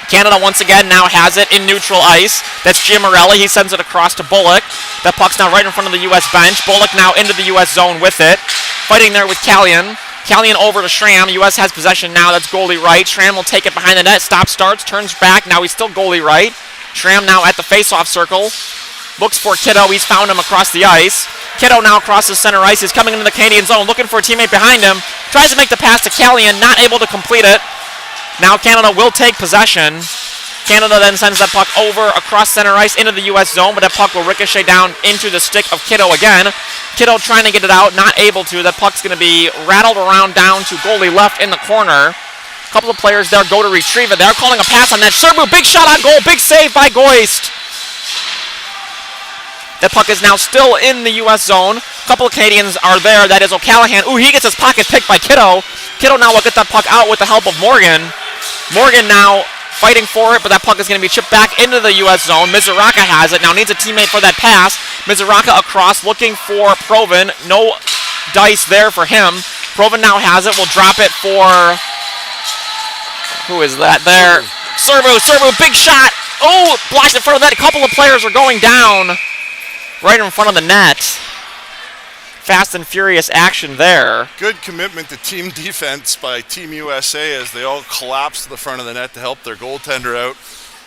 Canada once again now has it in neutral ice. That's Giamorelli. He sends it across to Bullock. That puck's now right in front of the U.S. bench. Bullock now into the U.S. zone with it. Fighting there with Callion. Callion over to Schramm. U.S. has possession now. That's goalie right. Schramm will take it behind the net. Stop starts. Turns back. Now he's still goalie right. Schramm now at the face-off circle. Looks for Kiddo. He's found him across the ice. Kiddo now crosses center ice. He's coming into the Canadian zone. Looking for a teammate behind him. Tries to make the pass to Callion. Not able to complete it. Now Canada will take possession. Canada then sends that puck over across center ice into the U.S. zone, but that puck will ricochet down into the stick of Kiddo again. Kiddo trying to get it out, not able to. That puck's going to be rattled around down to goalie left in the corner. A couple of players there go to retrieve it. They're calling a pass on that. Serbu, big shot on goal, big save by Goist. That puck is now still in the U.S. zone. A couple of Canadians are there. That is O'Callahan. Ooh, he gets his pocket picked by Kiddo. Kiddo now will get that puck out with the help of Morgan. Morgan now fighting for it, but that puck is going to be chipped back into the U.S. zone. Mizuraka has it. Now needs a teammate for that pass. Mizuraka across, looking for Provin. No dice there for him. Provin now has it. Will drop it for... Who is that there? Serbu, big shot. Oh, blocked in front of that. A couple of players are going down right in front of the net. Fast and furious action there. Good commitment to team defense by Team USA as they all collapse to the front of the net to help their goaltender out.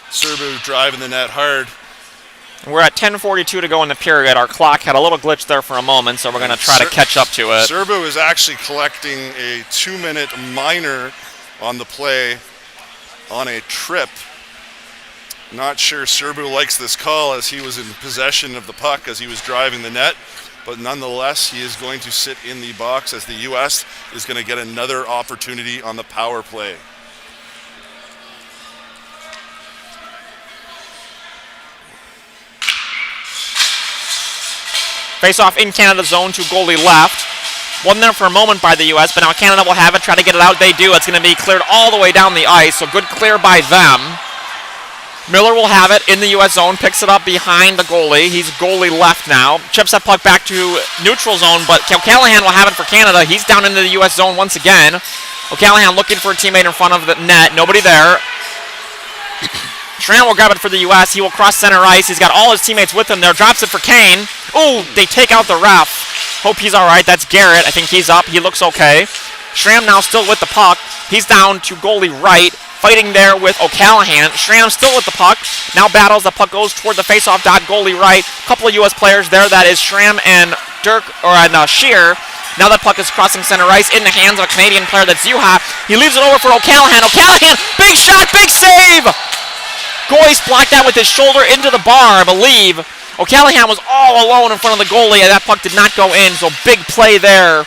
Serbu driving the net hard. We're at 10:42 to go in the period. Our clock had a little glitch there for a moment, so we're going to try to catch up to it. Serbu is actually collecting a 2-minute minor on the play on a trip. Not sure Serbu likes this call as he was in possession of the puck as he was driving the net. But nonetheless, he is going to sit in the box as the U.S. is going to get another opportunity on the power play. Face-off in Canada's zone to goalie left. Wasn't there for a moment by the U.S., but now Canada will have it, try to get it out. They do. It's going to be cleared all the way down the ice, so good clear by them. Miller will have it in the U.S. zone, picks it up behind the goalie. He's goalie left now. Chips that puck back to neutral zone, but O'Callahan will have it for Canada. He's down into the U.S. zone once again. O'Callahan looking for a teammate in front of the net. Nobody there. Schramm will grab it for the U.S. He will cross center ice. He's got all his teammates with him there. Drops it for Kane. Ooh, they take out the ref. Hope he's all right. That's Garrett. I think he's up. He looks okay. Schramm now still with the puck. He's down to goalie right. Fighting there with O'Callahan. Schramm still with the puck. Now battles. The puck goes toward the face-off dot. Goalie right. Couple of U.S. players there. That is Schramm and Shear. Now that puck is crossing center ice in the hands of a Canadian player. That's Zuha. He leaves it over for O'Callahan. O'Callahan, big shot, big save! Goist blocked that with his shoulder into the bar, I believe. O'Callahan was all alone in front of the goalie, and that puck did not go in, so big play there.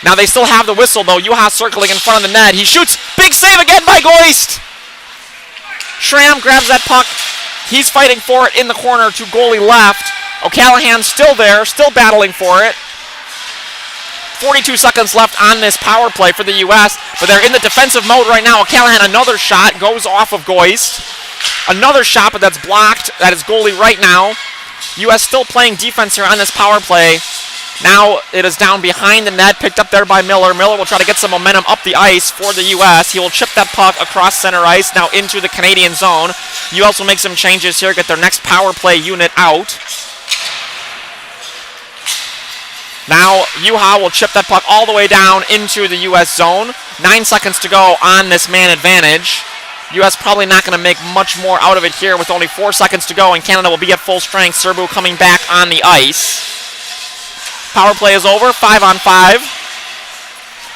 Now they still have the whistle, though. Juha circling in front of the net. He shoots. Big save again by Goist. Schramm grabs that puck. He's fighting for it in the corner to goalie left. O'Callahan still there, still battling for it. 42 seconds left on this power play for the U.S., but they're in the defensive mode right now. O'Callahan, another shot, goes off of Goist. Another shot, but that's blocked. That is goalie right now. U.S. still playing defense here on this power play. Now it is down behind the net, picked up there by Miller. Miller will try to get some momentum up the ice for the U.S. He will chip that puck across center ice, now into the Canadian zone. U.S. will make some changes here, get their next power play unit out. Now Juha will chip that puck all the way down into the U.S. zone. 9 seconds to go on this man advantage. U.S. probably not going to make much more out of it here with only 4 seconds to go, and Canada will be at full strength. Serbu coming back on the ice. Power play is over, 5-on-5.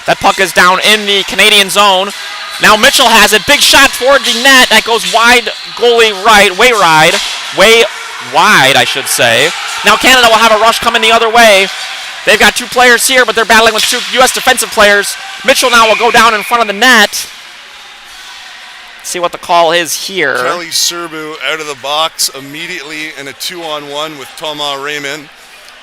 That puck is down in the Canadian zone. Now Mitchell has it. Big shot toward the net. That goes wide, goalie right, way wide, I should say. Now Canada will have a rush coming the other way. They've got two players here, but they're battling with two U.S. defensive players. Mitchell now will go down in front of the net. See what the call is here. Kelly Serbu out of the box immediately in a 2-on-1 with Thomas Raymond.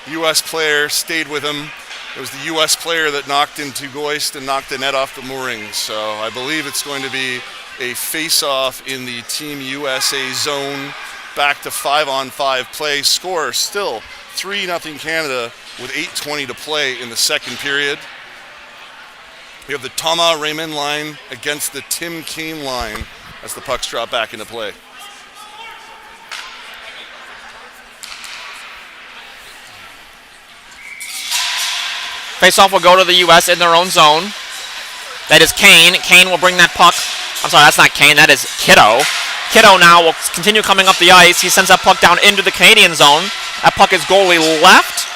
U.S. player stayed with him. It was the U.S. player that knocked into Goist and knocked the net off the moorings. So I believe it's going to be a face-off in the Team USA zone. Back to 5-on-5 play. Score still 3-0 Canada with 8:20 to play in the second period. We have the Thomas Raymond line against the Tim Kane line as the pucks drop back into play. Faceoff will go to the U.S. in their own zone. That is Kane. Kane will bring that puck. I'm sorry, that's not Kane. That is Kiddo. Kiddo now will continue coming up the ice. He sends that puck down into the Canadian zone. That puck is goalie left.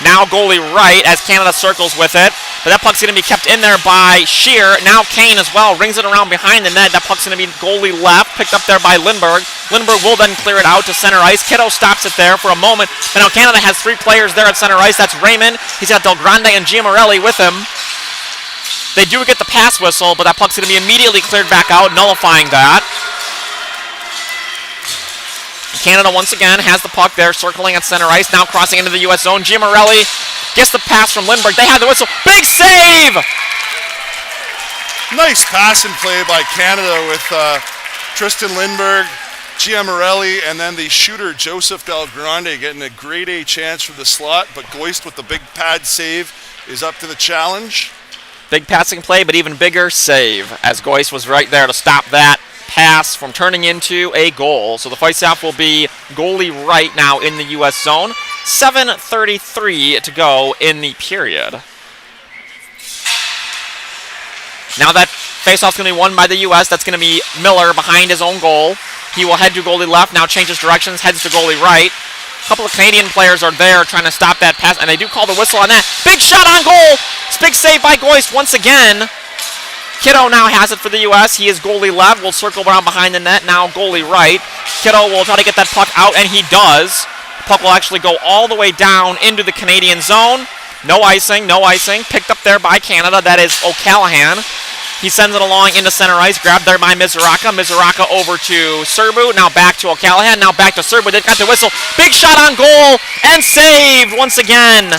Now goalie right as Canada circles with it. But that puck's going to be kept in there by Shear. Now Kane as well rings it around behind the net. That puck's going to be goalie left, picked up there by Lindbergh. Lindbergh will then clear it out to center ice. Kiddo stops it there for a moment. But now Canada has three players there at center ice. That's Raymond. He's got Del Grande and Giamarelli with him. They do get the pass whistle, but that puck's going to be immediately cleared back out, nullifying that. Canada once again has the puck there, circling at center ice, now crossing into the U.S. zone. Giamarelli gets the pass from Lindbergh. They have the whistle. Big save! Nice pass and play by Canada with Tristan Lindbergh, Giamarelli, and then the shooter Joseph Del Grande getting a grade A chance from the slot, but Goist with the big pad save is up to the challenge. Big passing play, but even bigger save, as Goist was right there to stop that pass from turning into a goal. So the faceoff will be goalie right now in the U.S. zone. 7:33 to go in the period. Now that faceoff's going to be won by the U.S. That's going to be Miller behind his own goal. He will head to goalie left, now changes directions, heads to goalie right. A couple of Canadian players are there trying to stop that pass, and they do call the whistle on that. Big shot on goal! Big save by Goist once again. Kiddo now has it for the U.S. He is goalie left. Will circle around behind the net. Now goalie right. Kiddo will try to get that puck out, and he does. The puck will actually go all the way down into the Canadian zone. No icing, no icing. Picked up there by Canada. That is O'Callahan. He sends it along into center ice. Grabbed there by Mizuraka. Mizuraka over to Serbu. Now back to O'Callahan. Now back to Serbu. They've got the whistle. Big shot on goal, and saved once again.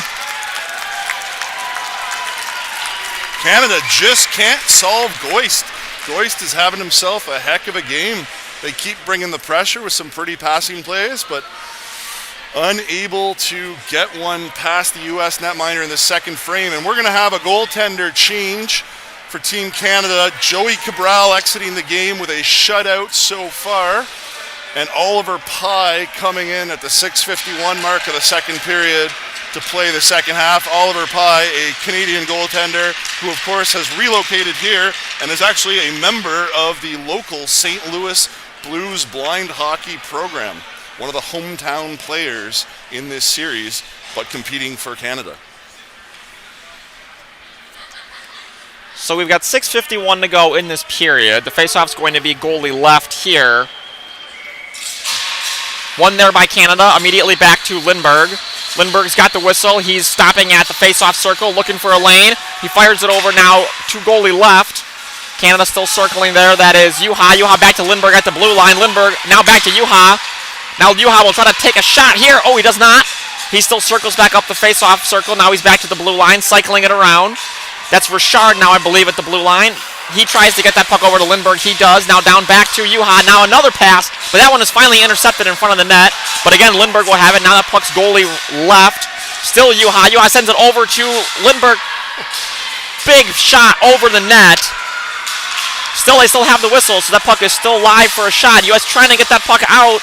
Canada just can't solve Goist. Goist is having himself a heck of a game. They keep bringing the pressure with some pretty passing plays, but unable to get one past the U.S. netminder in the second frame. And we're going to have a goaltender change for Team Canada. Joey Cabral exiting the game with a shutout so far. And Oliver Pye coming in at the 6:51 mark of the second period to play the second half. Oliver Pye, a Canadian goaltender who of course has relocated here and is actually a member of the local St. Louis Blues blind hockey program. One of the hometown players in this series, but competing for Canada. So we've got 6:51 to go in this period. The faceoff's going to be goalie left here. One there by Canada, immediately back to Lindbergh. Lindbergh's got the whistle. He's stopping at the face-off circle, looking for a lane. He fires it over now to goalie left. Canada still circling there. That is Juha. Juha back to Lindbergh at the blue line. Lindbergh now back to Juha. Now Juha will try to take a shot here. Oh, he does not. He still circles back up the face-off circle. Now he's back to the blue line, cycling it around. That's Richard now, I believe, at the blue line. He tries to get that puck over to Lindbergh. He does. Now down back to Juha. Now another pass, but that one is finally intercepted in front of the net. But again, Lindbergh will have it. Now that puck's goalie left. Still Juha. Juha sends it over to Lindbergh. Big shot over the net. They still have the whistle, so that puck is still live for a shot. U.S. trying to get that puck out,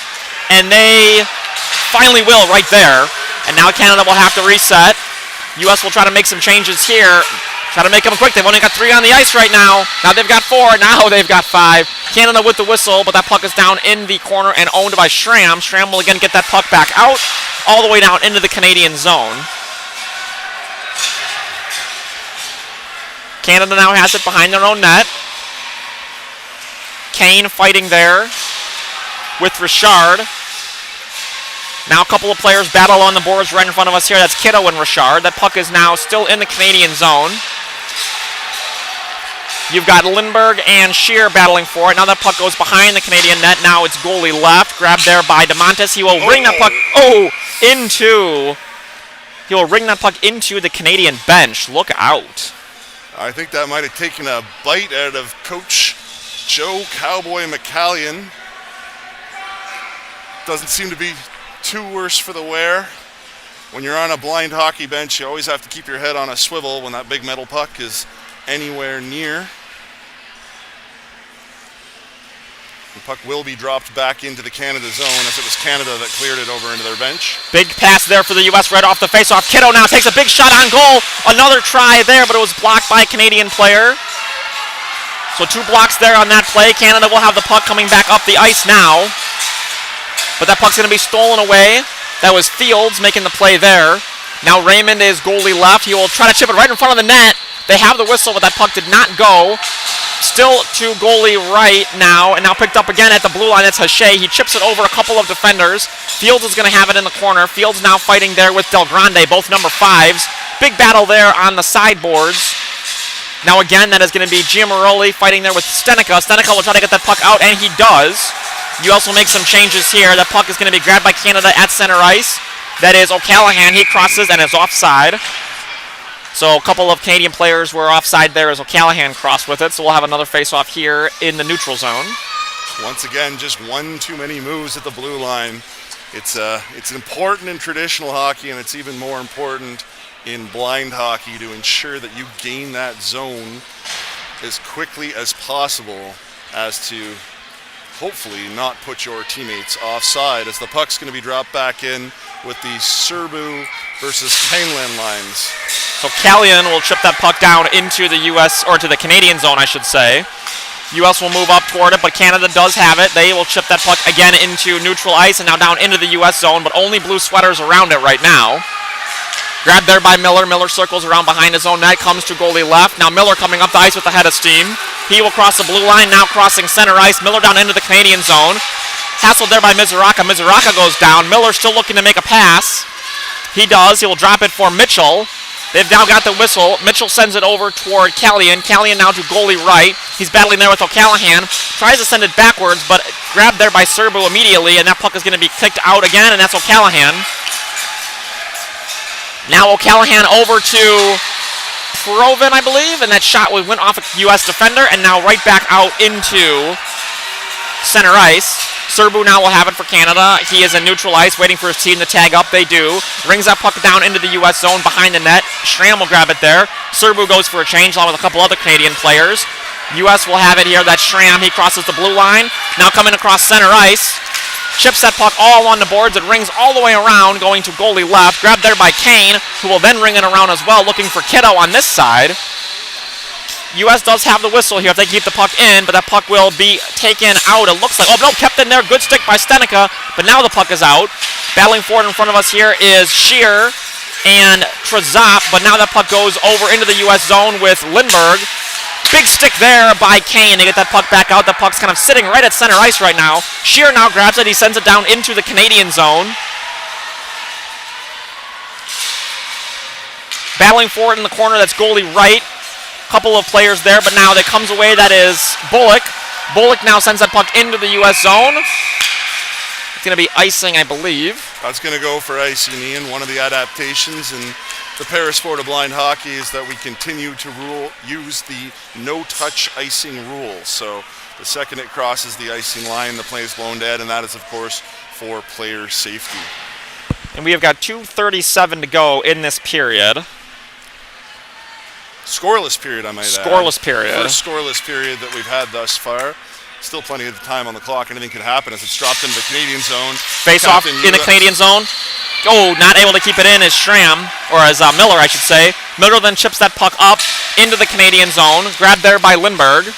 and they finally will right there. And now Canada will have to reset. U.S. will try to make some changes here. Try to make them quick. They've only got 3 on the ice right now. Now they've got 4. Now they've got 5. Canada with the whistle, but that puck is down in the corner and owned by Schramm. Schramm will again get that puck back out, all the way down into the Canadian zone. Canada now has it behind their own net. Kane fighting there with Richard. Now a couple of players battle on the boards right in front of us here. That's Kiddo and Richard. That puck is now still in the Canadian zone. You've got Lindbergh and Shear battling for it. Now that puck goes behind the Canadian net. Now it's goalie left. Grabbed there by DeMontis. He will ring that puck He will ring that puck into the Canadian bench. Look out. I think that might have taken a bite out of Coach Joe Cowboy McCallion. Doesn't seem to be too worse for the wear. When you're on a blind hockey bench, you always have to keep your head on a swivel when that big metal puck is anywhere near. The puck will be dropped back into the Canada zone, as it was Canada that cleared it over into their bench. Big pass there for the U.S. right off the faceoff. Kiddo now takes a big shot on goal. Another try there, but it was blocked by a Canadian player. So 2 blocks there on that play. Canada will have the puck coming back up the ice now. But that puck's going to be stolen away. That was Fields making the play there. Now Raymond is goalie left. He will try to chip it right in front of the net. They have the whistle, but that puck did not go. Still to goalie right now, and now picked up again at the blue line. That's Hache. He chips it over a couple of defenders. Fields is going to have it in the corner. Fields now fighting there with Del Grande, both number 5s. Big battle there on the sideboards. Now again, that is going to be Giamaroli fighting there with Stenica. Stenica will try to get that puck out, and he does. You also make some changes here. That puck is going to be grabbed by Canada at center ice. That is O'Callaghan. He crosses and is offside. So a couple of Canadian players were offside there as O'Callaghan crossed with it. So we'll have another face-off here in the neutral zone. Once again, just one too many moves at the blue line. It's important in traditional hockey, and it's even more important in blind hockey to ensure that you gain that zone as quickly as possible, as to hopefully not put your teammates offside, as the puck's going to be dropped back in with the Serbu versus Kaneland lines. So Callion will chip that puck down into the U.S., or to the Canadian zone, I should say. U.S. will move up toward it, but Canada does have it. They will chip that puck again into neutral ice and now down into the U.S. zone, but only blue sweaters around it right now. Grabbed there by Miller. Miller circles around behind his own net, comes to goalie left. Now Miller coming up the ice with a head of steam. He will cross the blue line, now crossing center ice. Miller down into the Canadian zone. Hassled there by Mizuraka. Mizuraka goes down. Miller still looking to make a pass. He does. He will drop it for Mitchell. They've now got the whistle. Mitchell sends it over toward Callion. Callion now to goalie right. He's battling there with O'Callaghan. Tries to send it backwards, but grabbed there by Serbu immediately, and that puck is going to be kicked out again, and that's O'Callaghan. Now O'Callaghan over to Provin, I believe, and that shot went off a U.S. defender, and now right back out into center ice. Serbu now will have it for Canada. He is in neutral ice, waiting for his team to tag up. They do. Rings that puck down into the U.S. zone behind the net. Schramm will grab it there. Serbu goes for a change along with a couple other Canadian players. U.S. will have it here. That's Schramm. He crosses the blue line. Now coming across center ice. Chips that puck all on the boards. It rings all the way around, going to goalie left. Grabbed there by Kane, who will then ring it around as well, looking for Kiddo on this side. U.S. does have the whistle here if they keep the puck in, but that puck will be taken out. It looks like, oh no, kept in there. Good stick by Stenica, but now the puck is out. Battling forward in front of us here is Shear and Trezop, but now that puck goes over into the U.S. zone with Lindbergh. Big stick there by Kane to get that puck back out. The puck's kind of sitting right at center ice right now. Shear now grabs it. He sends it down into the Canadian zone. Battling forward in the corner, that's goalie right. Couple of players there, but now that comes away, that is Bullock. Bullock now sends that puck into the U.S. zone. It's going to be icing, I believe. That's going to go for icing, Ian. One of the adaptations in the Parasport of blind hockey is that we continue to use the no-touch icing rule. So the second it crosses the icing line, the play is blown dead, and that is, of course, for player safety. And we have got 2:37 to go in this period. Scoreless period, I might add. Scoreless period. First scoreless period that we've had thus far. Still plenty of time on the clock. Anything could happen as it's dropped into the Canadian zone. Face off in the Canadian zone. Oh, not able to keep it in is Schramm, or as Miller, I should say. Miller then chips that puck up into the Canadian zone. Grabbed there by Lindbergh.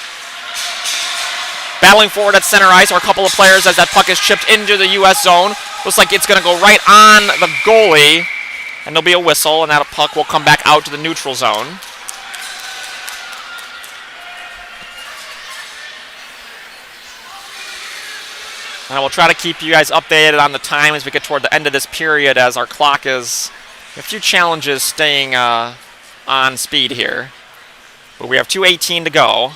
Battling forward at center ice are a couple of players as that puck is chipped into the U.S. zone. Looks like it's going to go right on the goalie, and there'll be a whistle, and that puck will come back out to the neutral zone. And I will try to keep you guys updated on the time as we get toward the end of this period, as our clock is a few challenges staying on speed here. But we have 2:18 to go.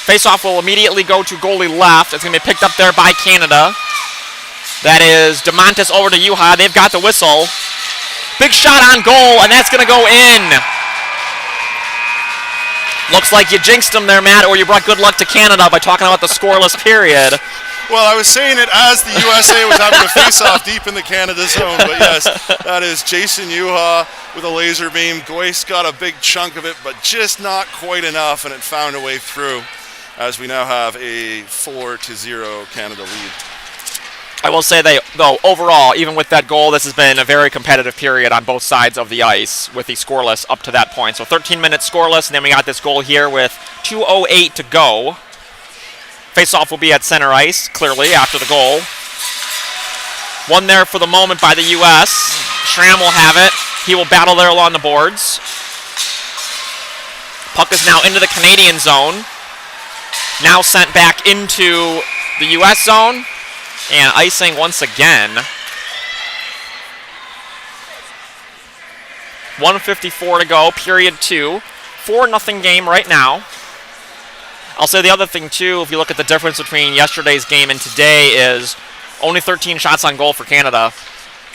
Faceoff will immediately go to goalie left. It's going to be picked up there by Canada. That is DeMontis over to Yuha. They've got the whistle. Big shot on goal, and that's going to go in. Looks like you jinxed them there, Matt, or you brought good luck to Canada by talking about the scoreless period. Well, I was saying it as the USA was having a face-off deep in the Canada zone, but yes, that is Jason Yuha with a laser beam. Goyce got a big chunk of it, but just not quite enough, and it found a way through, as we now have a 4-0 Canada lead. I will say, though, overall, even with that goal, this has been a very competitive period on both sides of the ice with the scoreless up to that point. So 13 minutes scoreless, and then we got this goal here with 2:08 to go. Faceoff will be at center ice, clearly, after the goal. One there for the moment by the U.S. Schramm will have it. He will battle there along the boards. Puck is now into the Canadian zone. Now sent back into the U.S. zone. And icing once again. 1:54 to go, period 2. 4-0 game right now. I'll say the other thing, too, if you look at the difference between yesterday's game and today, is only 13 shots on goal for Canada.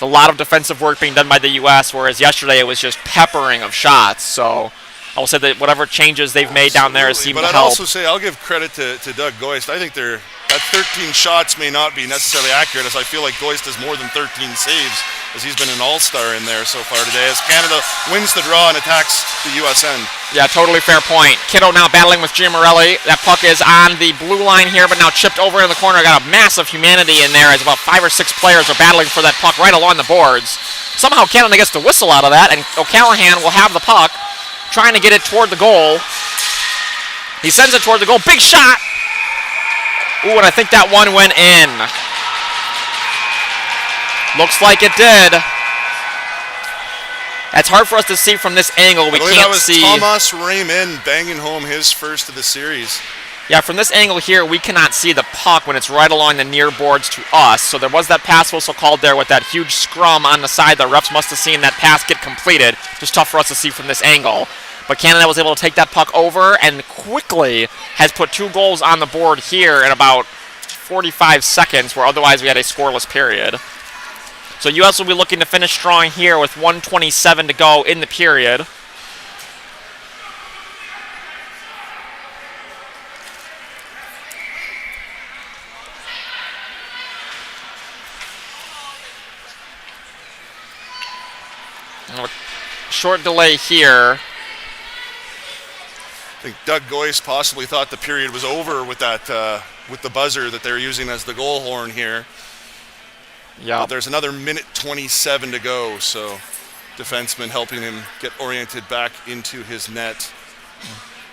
A lot of defensive work being done by the U.S., whereas yesterday it was just peppering of shots. So I will say that whatever changes they've made down there seem to help. But I'd also say I'll give credit to Doug Goyce. I think that 13 shots may not be necessarily accurate, as I feel like Goyce does more than 13 saves, as he's been an all-star in there so far today, as Canada wins the draw and attacks the U.S. end. Yeah, totally fair point. Kiddo now battling with Giamorelli. That puck is on the blue line here, but now chipped over in the corner. Got a massive humanity in there, as about 5 or 6 players are battling for that puck right along the boards. Somehow Canada gets the whistle out of that, and O'Callahan will have the puck, trying to get it toward the goal. He sends it toward the goal. Big shot! Ooh, and I think that one went in. Looks like it did. It's hard for us to see from this angle. We can't see. That was Thomas Raymond banging home his first of the series. Yeah, from this angle here, we cannot see the puck when it's right along the near boards to us. So there was that pass whistle called there with that huge scrum on the side. The refs must have seen that pass get completed. Just tough for us to see from this angle. But Canada was able to take that puck over and quickly has put 2 goals on the board here in about 45 seconds, where otherwise we had a scoreless period. So U.S. will be looking to finish strong here with 1:27 to go in the period. Short delay here. I think Doug Goyce possibly thought the period was over with that with the buzzer that they're using as the goal horn here. Yeah. But there's another 1:27 to go, so defenseman helping him get oriented back into his net.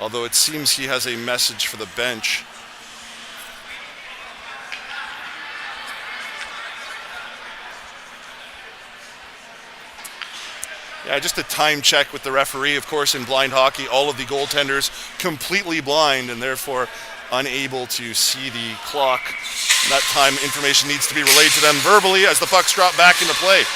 Although it seems he has a message for the bench. Yeah, just a time check with the referee. Of course, in blind hockey, all of the goaltenders completely blind and therefore unable to see the clock. And that time information needs to be relayed to them verbally as the puck's dropped back into play.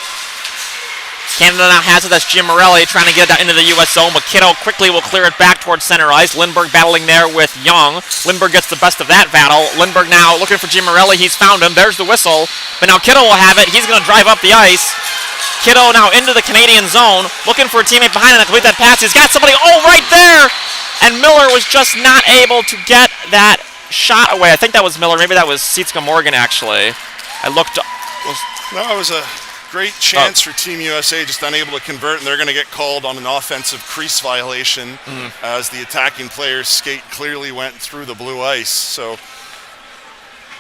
Canada now has it. That's Giamorelli trying to get it into the U.S. zone, but Kiddo quickly will clear it back towards center ice. Lindbergh battling there with Young. Lindbergh gets the best of that battle. Lindbergh now looking for Giamorelli. He's found him. There's the whistle. But now Kiddo will have it. He's going to drive up the ice. Kiddo now into the Canadian zone, looking for a teammate behind him to complete that pass. He's got somebody, right there! And Miller was just not able to get that shot away. I think that was Miller. Maybe that was Sietska Morgan, actually. I looked. No, it was a great chance for Team USA, just unable to convert, and they're going to get called on an offensive crease violation as the attacking player's skate clearly went through the blue ice. So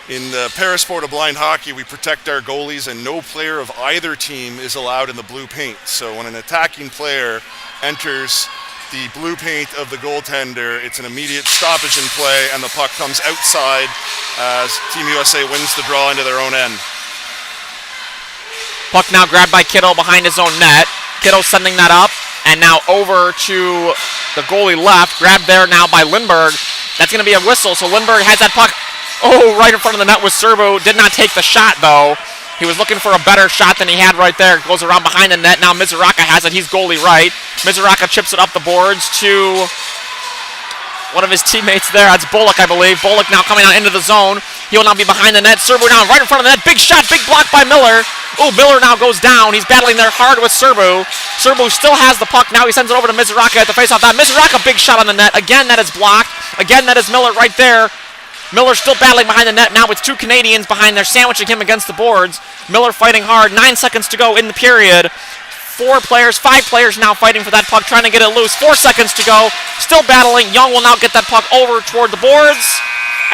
in the parasport of blind hockey, we protect our goalies, and no player of either team is allowed in the blue paint. So when an attacking player enters the blue paint of the goaltender, it's an immediate stoppage in play, and the puck comes outside as Team USA wins the draw into their own end. Puck now grabbed by Kiddo behind his own net. Kiddo sending that up, And now over to the goalie left. Grabbed there now by Lindbergh. That's going to be a whistle. So Lindbergh has that puck. Oh, right in front of the net with Serbu. Did not take the shot, though. He was looking for a better shot than he had right there. Goes around behind the net. Now Mizuraka has it. He's goalie right. Mizuraka chips it up the boards to one of his teammates there. That's Bullock, I believe. Bullock now coming out into the zone. He will now be behind the net. Serbu now right in front of the net. Big shot, big block by Miller. Oh, Miller now goes down. He's battling there hard with Serbu. Serbu still has the puck. Now he sends it over to Mizuraka at the faceoff. That Mizuraka, big shot on the net. Again, that is blocked. Again, that is Miller right there. Miller still battling behind the net now with two Canadians behind there, sandwiching him against the boards. Miller fighting hard. 9 seconds to go in the period. 5 players now fighting for that puck, trying to get it loose. 4 seconds to go. Still battling. Young will now get that puck over toward the boards.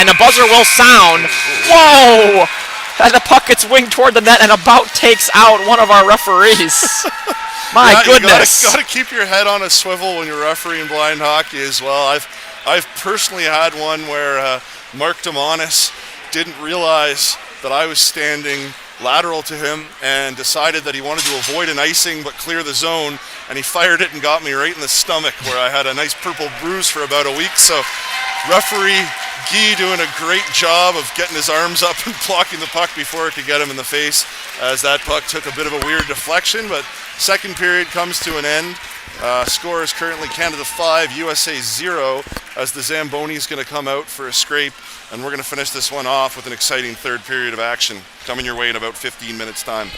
And the buzzer will sound. Whoa! And the puck gets winged toward the net and about takes out one of our referees. My goodness. You gotta keep your head on a swivel when you're refereeing blind hockey as well. I've personally had one where Mark Demonis didn't realize that I was standing lateral to him and decided that he wanted to avoid an icing but clear the zone, and he fired it and got me right in the stomach where I had a nice purple bruise for about a week. So referee Guy doing a great job of getting his arms up and blocking the puck before it could get him in the face, as that puck took a bit of a weird deflection. But second period comes to an end. Score is currently Canada 5, USA 0, as the Zamboni is going to come out for a scrape, and we're going to finish this one off with an exciting third period of action coming your way in about 15 minutes time.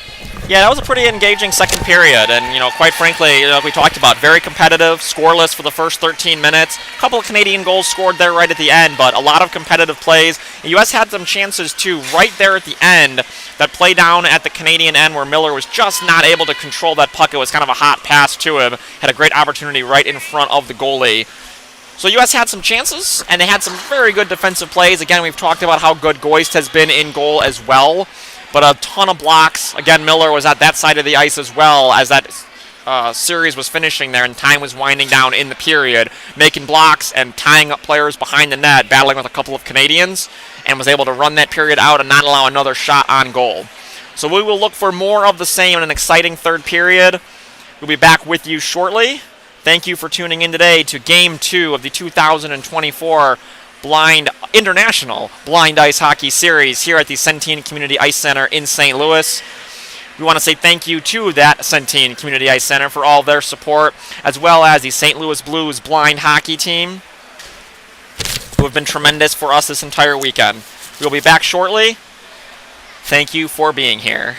Yeah, that was a pretty engaging second period, and quite frankly, like we talked about, very competitive, scoreless for the first 13 minutes. A couple of Canadian goals scored there right at the end, but a lot of competitive plays. The U.S. had some chances too right there at the end. That play down at the Canadian end where Miller was just not able to control that puck. It was kind of a hot pass to him. Had a great opportunity right in front of the goalie. So U.S. had some chances, and they had some very good defensive plays. Again, we've talked about how good Goist has been in goal as well, but a ton of blocks. Again, Miller was at that side of the ice as well as that series was finishing there, and time was winding down in the period, making blocks and tying up players behind the net, battling with a couple of Canadians, and was able to run that period out and not allow another shot on goal. So we will look for more of the same in an exciting third period. We'll be back with you shortly. Thank you for tuning in today to Game 2 of the 2024 International Blind Ice Hockey Series here at the Centene Community Ice Center in St. Louis. We want to say thank you to that Centene Community Ice Center for all their support, as well as the St. Louis Blues blind hockey team, who have been tremendous for us this entire weekend. We'll be back shortly. Thank you for being here.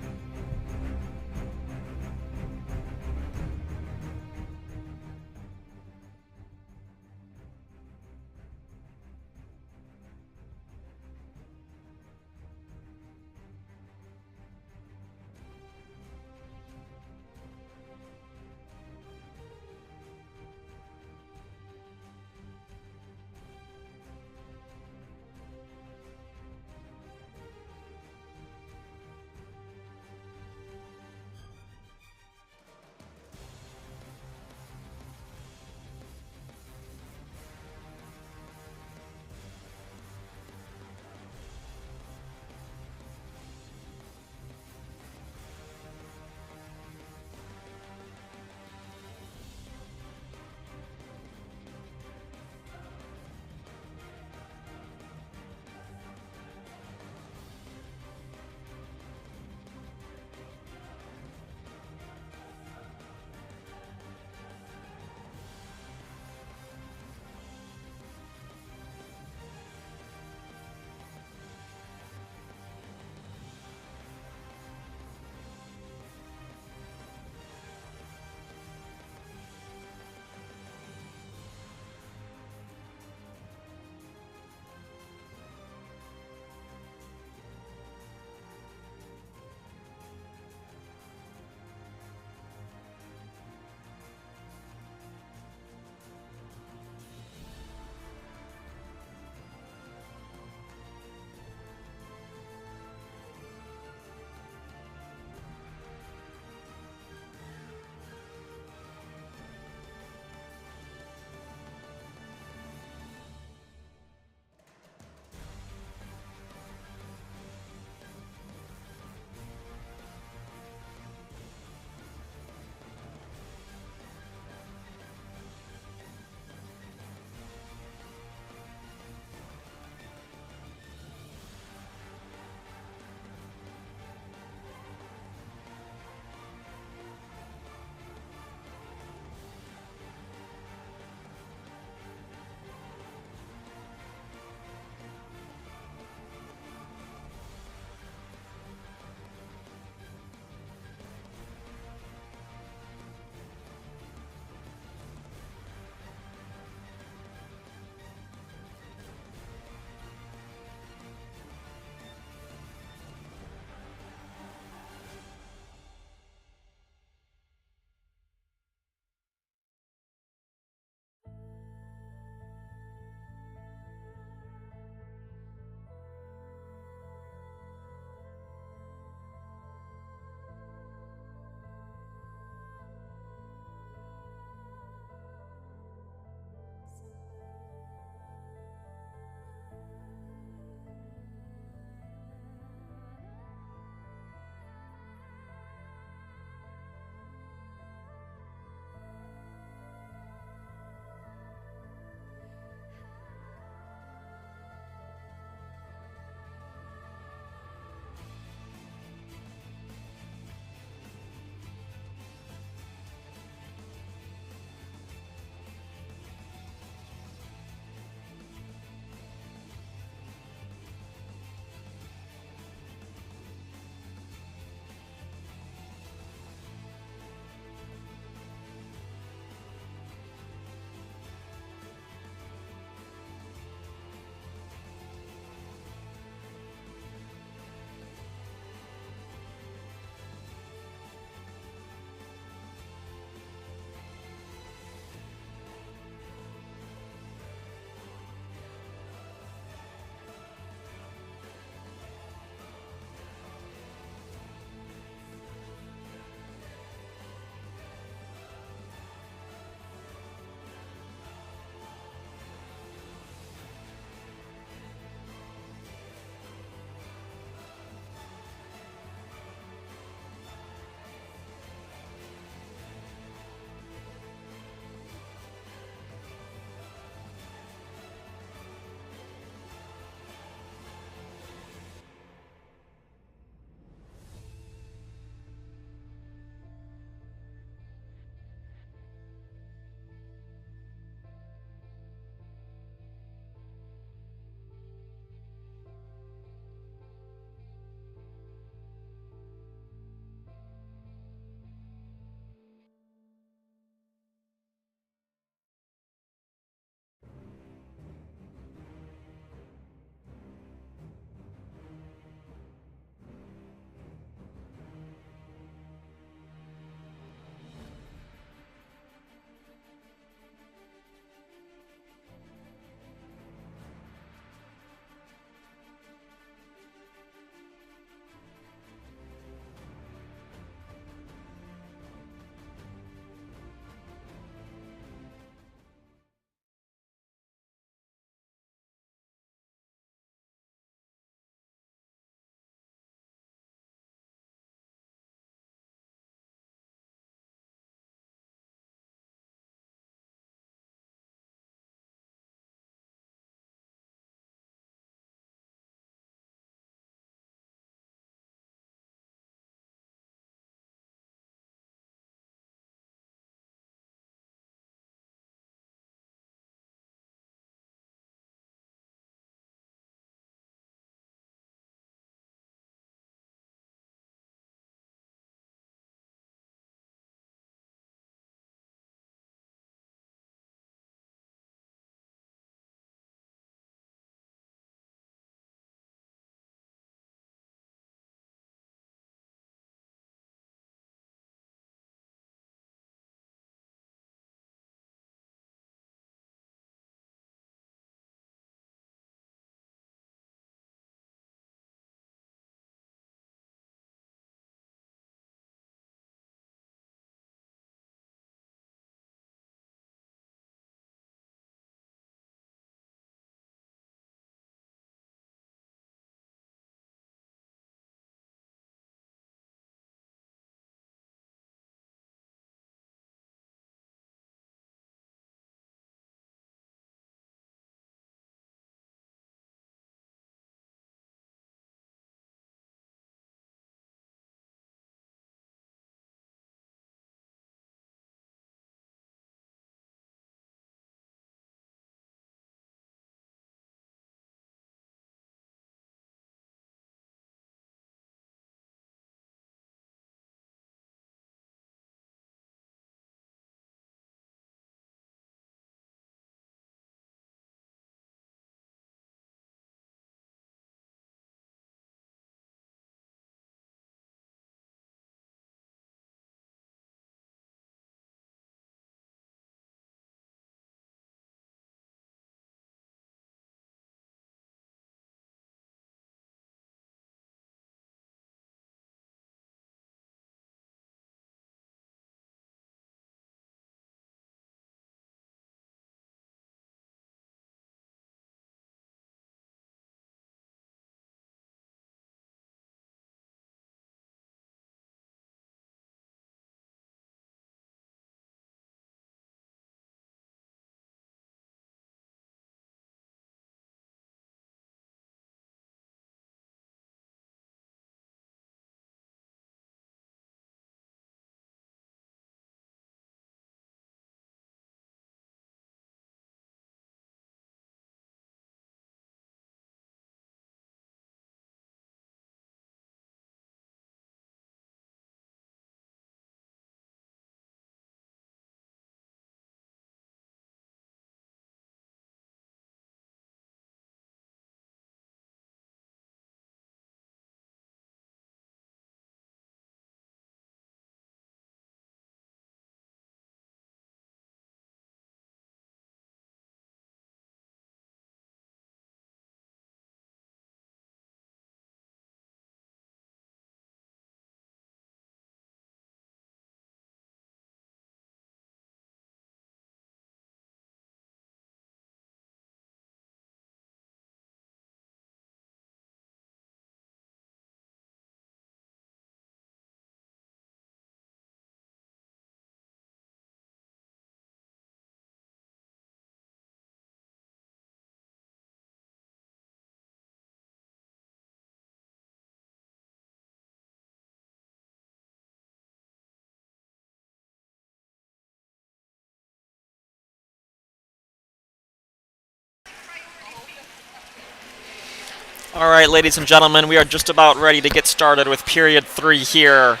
All right, ladies and gentlemen, we are just about ready to get started with period 3 here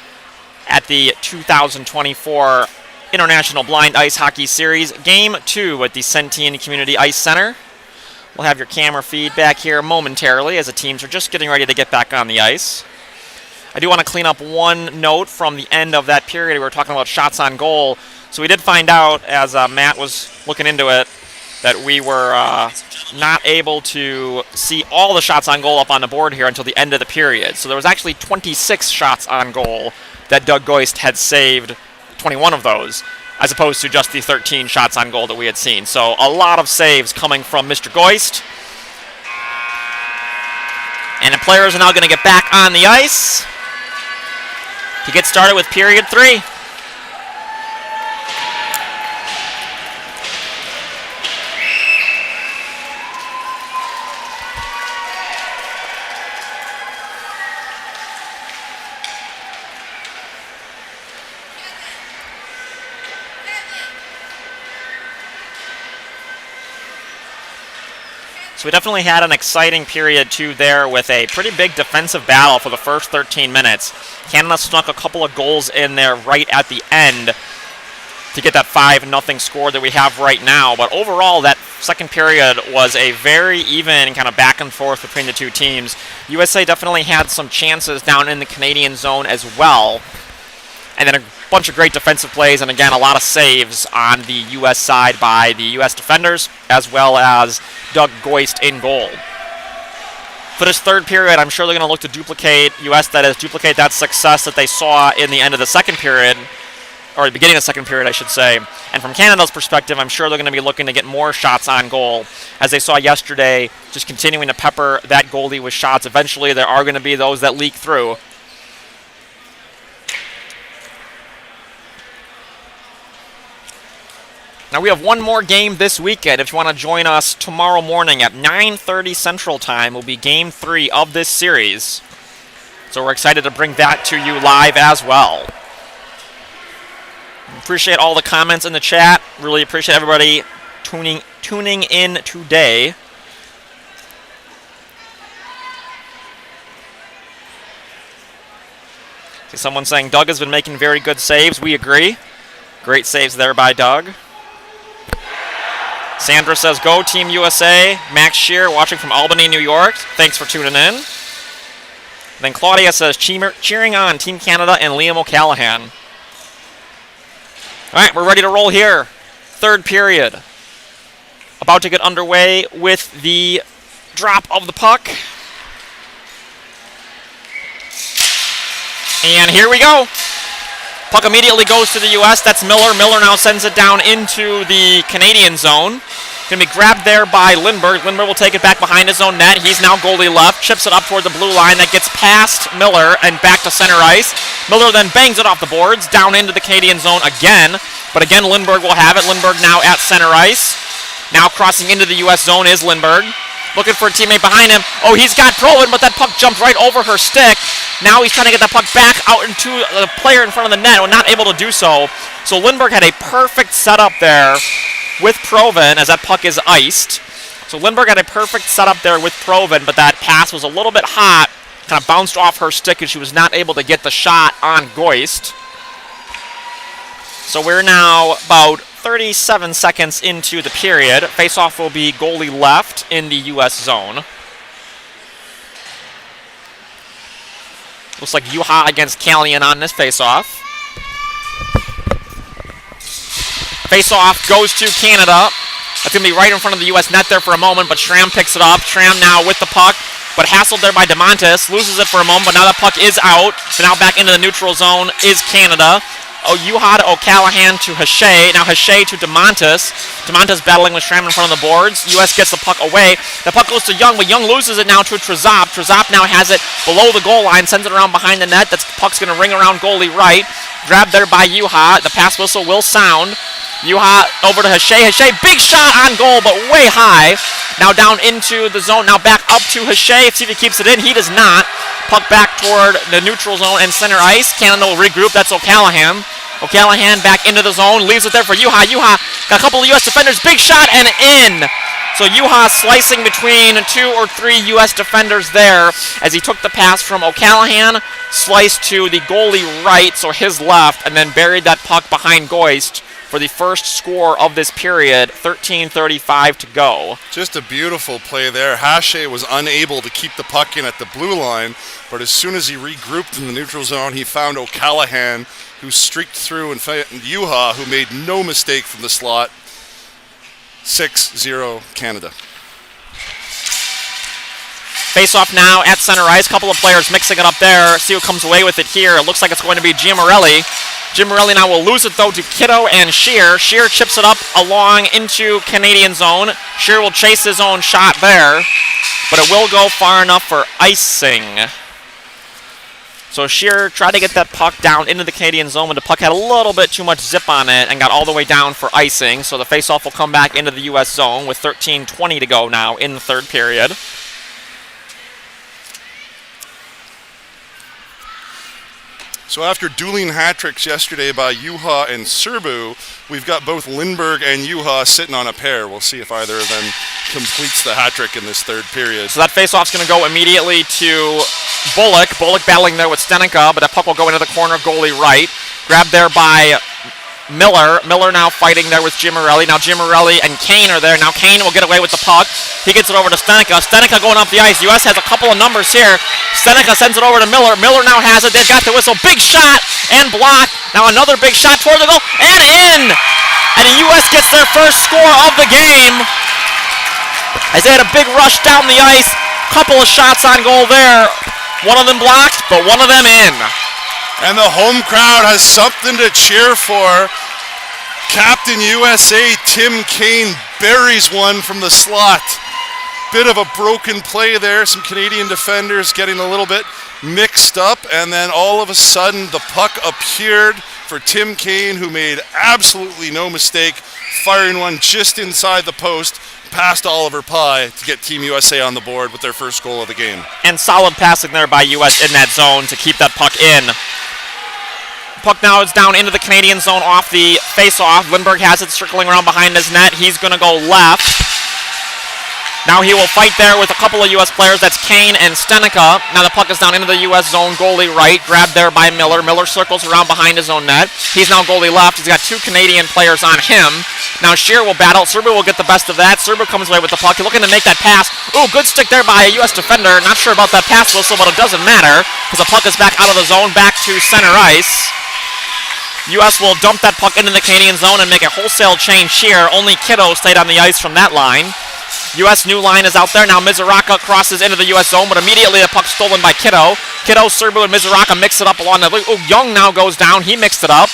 at the 2024 International Blind Ice Hockey Series, Game 2 at the Centene Community Ice Center. We'll have your camera feedback here momentarily as the teams are just getting ready to get back on the ice. I do want to clean up one note from the end of that period. We were talking about shots on goal. So we did find out, as Matt was looking into it, that we were not able to see all the shots on goal up on the board here until the end of the period. So there was actually 26 shots on goal that Doug Goist had saved, 21 of those, as opposed to just the 13 shots on goal that we had seen. So a lot of saves coming from Mr. Goist. And the players are now going to get back on the ice to get started with period 3. So we definitely had an exciting period 2 there with a pretty big defensive battle for the first 13 minutes. Canada snuck a couple of goals in there right at the end to get that 5-0 score that we have right now. But overall, that second period was a very even kind of back and forth between the two teams. USA definitely had some chances down in the Canadian zone as well. And then a bunch of great defensive plays, and again, a lot of saves on the U.S. side by the U.S. defenders, as well as Doug Goist in goal. For this third period, I'm sure they're going to look to duplicate that success that they saw in the end of the second period, or the beginning of the second period, I should say. And from Canada's perspective, I'm sure they're going to be looking to get more shots on goal. As they saw yesterday, just continuing to pepper that goalie with shots. Eventually, there are going to be those that leak through. Now we have one more game this weekend. If you want to join us tomorrow morning at 9:30 Central Time, will be Game 3 of this series. So we're excited to bring that to you live as well. Appreciate all the comments in the chat. Really appreciate everybody tuning in today. See someone saying Doug has been making very good saves. We agree. Great saves there by Doug. Sandra says, go Team USA. Max Shear watching from Albany, New York. Thanks for tuning in. Then Claudia says, cheering on Team Canada and Liam O'Callaghan. All right, we're ready to roll here. Third period. About to get underway with the drop of the puck. And here we go. Puck immediately goes to the U.S. That's Miller. Miller now sends it down into the Canadian zone. Going to be grabbed there by Lindbergh. Lindbergh will take it back behind his own net. He's now goalie left. Chips it up toward the blue line. That gets past Miller and back to center ice. Miller then bangs it off the boards down into the Canadian zone again. But again, Lindbergh will have it. Lindbergh now at center ice. Now crossing into the U.S. zone is Lindbergh. Looking for a teammate behind him. Oh, he's got Proven, but that puck jumped right over her stick. Now he's trying to get that puck back out into the player in front of the net, and not able to do so. So Lindbergh had a perfect setup there with Proven as that puck is iced. So Lindbergh had a perfect setup there with Proven, but that pass was a little bit hot. Kind of bounced off her stick, and she was not able to get the shot on Goist. So we're now about 37 seconds into the period. Face-off will be goalie left in the U.S. zone. Looks like Juha against Callion on this face-off. Face-off goes to Canada. That's going to be right in front of the U.S. net there for a moment, but Schramm picks it up. Schramm now with the puck, but hassled there by DeMontis. Loses it for a moment, but now that puck is out. So now back into the neutral zone is Canada. Oh, Juha to O'Callaghan to Hachey. Now Hachey to DeMontis. DeMontis battling with Schramm in front of the boards. U.S. gets the puck away. The puck goes to Young, but Young loses it now to Trezop. Trezop now has it below the goal line, sends it around behind the net. That puck's going to ring around goalie right. Grabbed there by Juha. The pass whistle will sound. Juha over to Hachey. Hachey, big shot on goal, but way high. Now down into the zone. Now back up to Hachey. See if he keeps it in. He does not. Puck back toward the neutral zone and center ice. Canada will regroup. That's O'Callaghan. O'Callaghan back into the zone. Leaves it there for Juha. Juha got a couple of U.S. defenders. Big shot and in. So Yuha slicing between 2 or 3 U.S. defenders there as he took the pass from O'Callahan, sliced to the goalie right, so his left, and then buried that puck behind Goist for the first score of this period, 13:35 to go. Just a beautiful play there. Hache was unable to keep the puck in at the blue line, but as soon as he regrouped in the neutral zone, he found O'Callahan, who streaked through, and Yuha, who made no mistake from the slot. 6-0 Canada. Face-off now at center ice. Couple of players mixing it up there. See who comes away with it here. It looks like it's going to be Giammarelli. Giammarelli now will lose it, though, to Kiddo and Shear. Shear chips it up along into Canadian zone. Shear will chase his own shot there, but it will go far enough for icing. So Shear tried to get that puck down into the Canadian zone, but the puck had a little bit too much zip on it and got all the way down for icing. So the face-off will come back into the U.S. zone with 13:20 to go now in the third period. So after dueling hat-tricks yesterday by Juha and Serbu, we've got both Lindberg and Juha sitting on a pair. We'll see if either of them completes the hat-trick in this third period. So that face-off's going to go immediately to Bullock. Bullock battling there with Stenica, but that puck will go into the corner, goalie right. Grabbed there by Miller. Miller now fighting there with Giammarelli. Now Giammarelli and Kane are there. Now Kane will get away with the puck. He gets it over to Stenica. Stenica going up the ice. U.S. has a couple of numbers here. Stenica sends it over to Miller. Miller now has it. They've got the whistle. Big shot and blocked. Now another big shot toward the goal and in. And the U.S. gets their first score of the game as they had a big rush down the ice. Couple of shots on goal there. One of them blocked, but one of them in. And the home crowd has something to cheer for. Captain USA Tim Kane buries one from the slot. Bit of a broken play there. Some Canadian defenders getting a little bit mixed up. And then all of a sudden the puck appeared for Tim Kane, who made absolutely no mistake, firing one just inside the post past Oliver Pye to get Team USA on the board with their first goal of the game. And solid passing there by U.S. in that zone to keep that puck in. Puck now is down into the Canadian zone off the face-off. Lindberg has it circling around behind his net. He's going to go left. Now he will fight there with a couple of U.S. players. That's Kane and Stenica. Now the puck is down into the U.S. zone. Goalie right. Grabbed there by Miller. Miller circles around behind his own net. He's now goalie left. He's got 2 Canadian players on him. Now Shear will battle. Serbu will get the best of that. Serbu comes away with the puck. He's looking to make that pass. Ooh, good stick there by a U.S. defender. Not sure about that pass whistle, but it doesn't matter because the puck is back out of the zone, back to center ice. U.S. will dump that puck into the Canadian zone and make a wholesale change here. Only Kiddo stayed on the ice from that line. U.S. new line is out there. Now Mizuraka crosses into the U.S. zone, but immediately the puck stolen by Kiddo. Kiddo, Serbu, and Mizuraka mix it up along the... Ooh, Young now goes down. He mixed it up.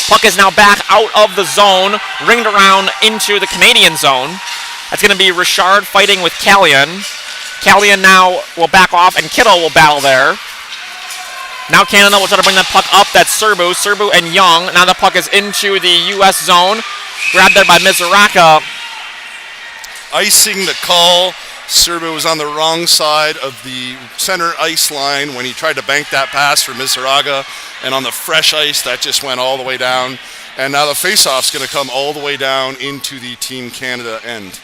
Puck is now back out of the zone, ringed around into the Canadian zone. That's going to be Richard fighting with Callion. Callion now will back off, and Kiddo will battle there. Now Canada will try to bring that puck up. That's Serbu. Serbu and Young. Now the puck is into the U.S. zone. Grabbed there by Mizuraka. Icing the call. Serbu was on the wrong side of the center ice line when he tried to bank that pass for Mizuraka. And on the fresh ice, that just went all the way down. And now the face-off's going to come all the way down into the Team Canada end.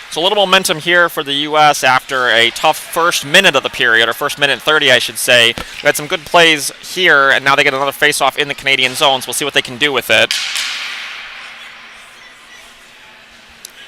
So a little momentum here for the U.S. after a tough first minute of the period, or first minute 30, I should say. We had some good plays here, and now they get another face-off in the Canadian zone, so we'll see what they can do with it.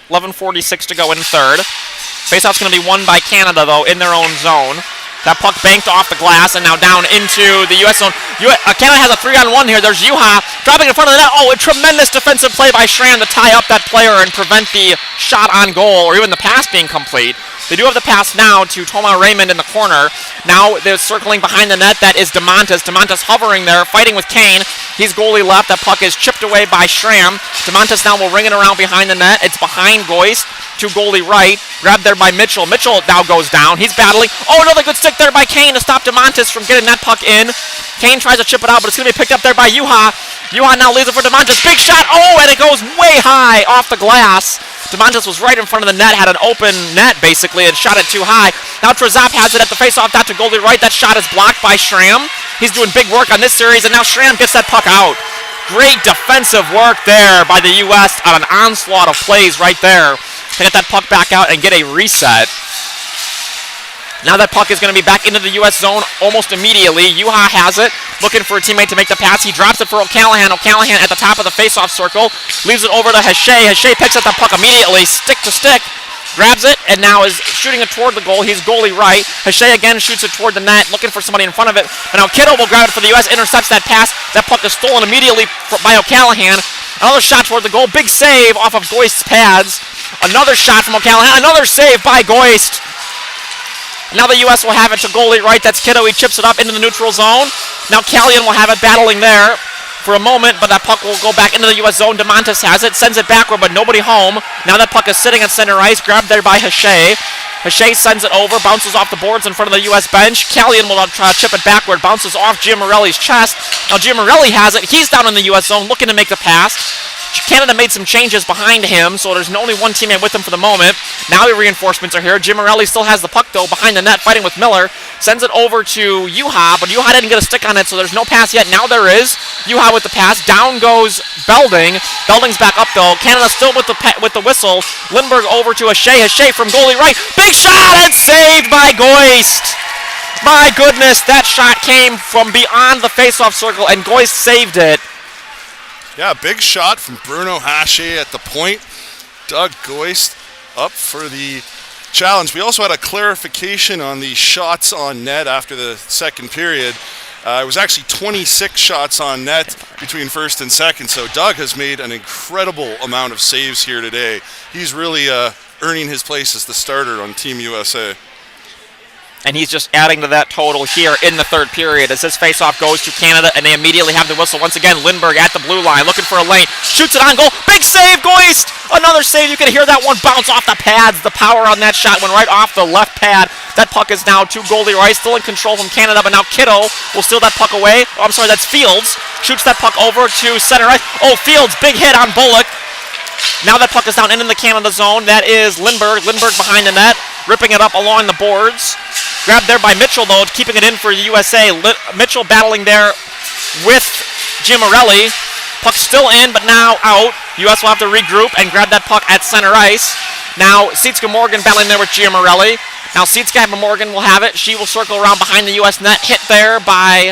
11:46 to go in third. Face-off's going to be won by Canada, though, in their own zone. That puck banked off the glass and now down into the U.S. zone. Canada has a 3-on-1 here. There's Juha dropping in front of the net. Oh, a tremendous defensive play by Schramm to tie up that player and prevent the shot on goal or even the pass being complete. They do have the pass now to Thomas Raymond in the corner. Now they're circling behind the net. That is DeMontis. DeMontis hovering there, fighting with Kane. He's goalie left. That puck is chipped away by Schramm. DeMontis now will ring it around behind the net. It's behind Goist to goalie right. Grabbed there by Mitchell. Mitchell now goes down. He's battling. Oh, another good stick there by Kane to stop DeMontis from getting that puck in. Kane tries to chip it out, but it's going to be picked up there by Juha. Juha now leaves it for DeMontis. Big shot. Oh, and it goes way high off the glass. DeMontis was right in front of the net, had an open net basically, and shot it too high. Now Trezap has it at the faceoff, out to goalie right. That shot is blocked by Schramm. He's doing big work on this series, and now Schramm gets that puck out. Great defensive work there by the U.S. on an onslaught of plays right there to get that puck back out and get a reset. Now that puck is going to be back into the U.S. zone almost immediately. Yuha has it, looking for a teammate to make the pass. He drops it for O'Callahan. O'Callahan at the top of the face-off circle, leaves it over to Hachey. Hachey picks up the puck immediately, stick to stick, grabs it, and now is shooting it toward the goal. He's goalie right. Hachey again shoots it toward the net, looking for somebody in front of it. And now Kittle will grab it for the U.S., intercepts that pass. That puck is stolen immediately by O'Callahan. Another shot toward the goal. Big save off of Goist's pads. Another shot from O'Callahan. Another save by Goist. Now the U.S. will have it to goalie right. That's Kiddo. He chips it up into the neutral zone. Now Callion will have it battling there for a moment, but that puck will go back into the U.S. zone. DeMontis has it, sends it backward, but nobody home. Now that puck is sitting at center ice, grabbed there by Hachey. Hachey sends it over, bounces off the boards in front of the U.S. bench. Callion will try to chip it backward, bounces off Giamorelli's chest. Now Giamorelli has it. He's down in the U.S. zone looking to make the pass. Canada made some changes behind him, so there's only one teammate with him for the moment. Now the reinforcements are here. Giamorelli still has the puck, though, behind the net, fighting with Miller. Sends it over to Yuha, but Yuha didn't get a stick on it, so there's no pass yet. Now there is. Yuha with the pass. Down goes Belding. Belding's back up, though. Canada still with the whistle. Lindbergh over to Hachey. Hachey from goalie right. Big shot, and saved by Goist. My goodness, that shot came from beyond the face-off circle, and Goist saved it. Yeah, big shot from Bruno Hachey at the point. Doug Goist up for the challenge. We also had a clarification on the shots on net after the second period. It was actually 26 shots on net between first and second, so Doug has made an incredible amount of saves here today. He's really earning his place as the starter on Team USA. And he's just adding to that total here in the third period as this faceoff goes to Canada, and they immediately have the whistle. Once again, Lindbergh at the blue line, looking for a lane. Shoots it on goal. Big save, Goist! Another save. You can hear that one bounce off the pads. The power on that shot went right off the left pad. That puck is now to goalie right, still in control from Canada, but now Kiddo will steal that puck away. Oh, I'm sorry, that's Fields. Shoots that puck over to center right. Oh, Fields, big hit on Bullock. Now that puck is down into the Canada zone. That is Lindbergh. Lindbergh behind the net, ripping it up along the boards. Grabbed there by Mitchell, though, keeping it in for the USA. Mitchell battling there with Giamorelli. Puck still in, but now out. US will have to regroup and grab that puck at center ice. Now, Sietska Morgan battling there with Giamorelli. Now, Sietska Morgan will have it. She will circle around behind the US net. Hit there by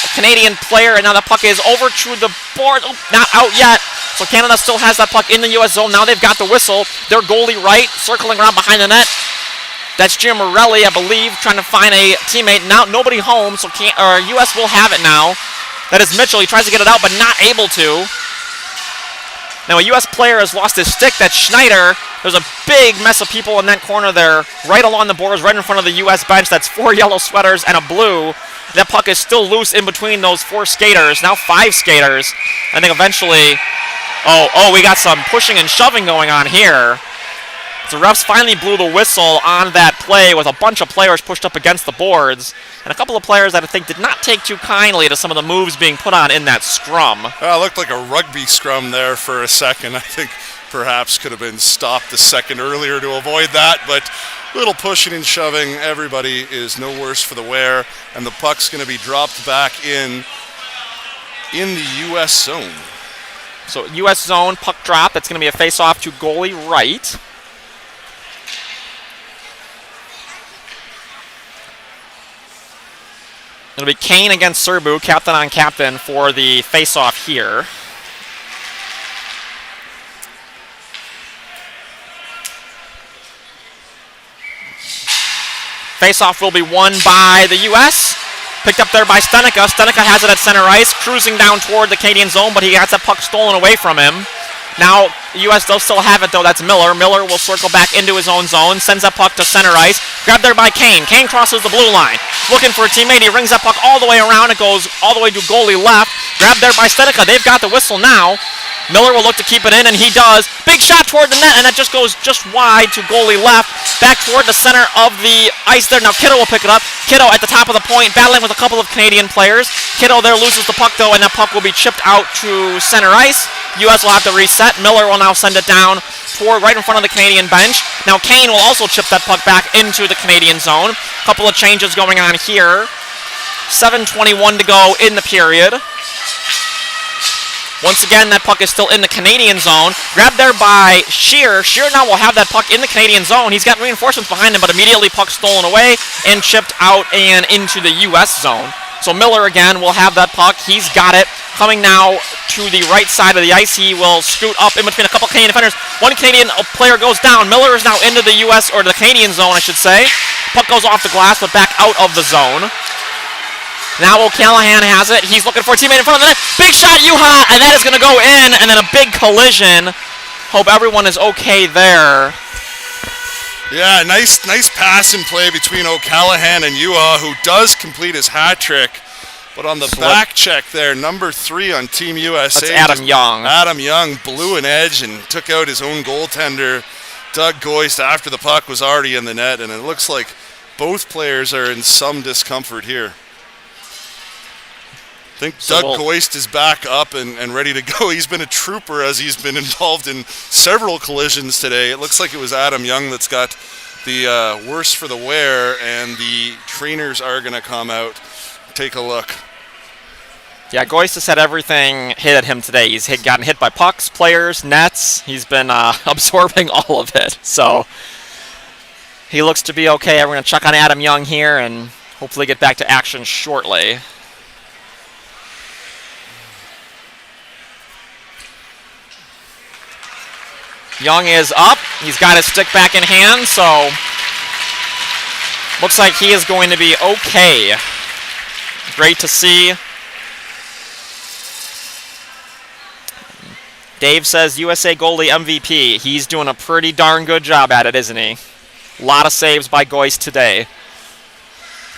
a Canadian player, and now the puck is over to the board. Oh, not out yet. So Canada still has that puck in the US zone. Now they've got the whistle. Their goalie right, circling around behind the net. That's Giamorelli, I believe, trying to find a teammate. Now nobody home, so US will have it now. That is Mitchell. He tries to get it out, but not able to. Now a US player has lost his stick. That's Schneider. There's a big mess of people in that corner there, right along the boards, right in front of the US bench. That's 4 yellow sweaters and a blue. That puck is still loose in between those 4 skaters. Now 5 skaters. I think eventually... Oh, we got some pushing and shoving going on here. The refs finally blew the whistle on that play with a bunch of players pushed up against the boards. And a couple of players that I think did not take too kindly to some of the moves being put on in that scrum. It looked like a rugby scrum there for a second. I think perhaps could have been stopped a second earlier to avoid that. But little pushing and shoving. Everybody is no worse for the wear. And the puck's going to be dropped back in the U.S. zone. So U.S. zone, puck drop. That's going to be a face-off to goalie right. It'll be Kane against Serbu, captain on captain for the face-off here. Face-off will be won by the U.S. Picked up there by Stenica. Stenica has it at center ice, cruising down toward the Canadian zone, but he has that puck stolen away from him. Now, the U.S. does still have it, though. That's Miller. Miller will circle back into his own zone, sends that puck to center ice. Grabbed there by Kane. Kane crosses the blue line. Looking for a teammate. He rings that puck all the way around. It goes all the way to goalie left. Grabbed there by Stenica. They've got the whistle now. Miller will look to keep it in, and he does. Big shot toward the net, and that just goes just wide to goalie left. Back toward the center of the ice there. Now Kiddo will pick it up. Kiddo at the top of the point, battling with a couple of Canadian players. Kiddo there loses the puck, though, and that puck will be chipped out to center ice. U.S. will have to reset. Miller will now send it down toward right in front of the Canadian bench. Now Kane will also chip that puck back into the Canadian zone. Couple of changes going on here. 7:21 to go in the period. Once again, that puck is still in the Canadian zone. Grabbed there by Shear. Shear now will have that puck in the Canadian zone. He's got reinforcements behind him, but immediately puck stolen away and chipped out and into the U.S. zone. So Miller again will have that puck. He's got it. Coming now to the right side of the ice. He will scoot up in between a couple Canadian defenders. One Canadian player goes down. Miller is now into the U.S. or the Canadian zone, I should say. Puck goes off the glass, but back out of the zone. Now O'Callahan has it. He's looking for a teammate in front of the net. Big shot, Juha, and that is going to go in, and then a big collision. Hope everyone is okay there. Yeah, nice pass and play between O'Callahan and Juha, who does complete his hat trick. But on the back check there, number 3 on Team USA. That's Adam Young. Adam Young blew an edge and took out his own goaltender, Doug Goist, after the puck was already in the net, and it looks like both players are in some discomfort here. I think Doug Goist is back up and ready to go. He's been a trooper as he's been involved in several collisions today. It looks like it was Adam Young that's got the worst for the wear, and the trainers are going to come out. Take a look. Yeah, Goist has had everything hit at him today. He's gotten hit by pucks, players, nets. He's been absorbing all of it. So he looks to be okay. We're going to check on Adam Young here and hopefully get back to action shortly. Young is up. He's got his stick back in hand, so looks like he is going to be okay. Great to see. Dave says USA goalie MVP. He's doing a pretty darn good job at it, isn't he? A lot of saves by Goist today.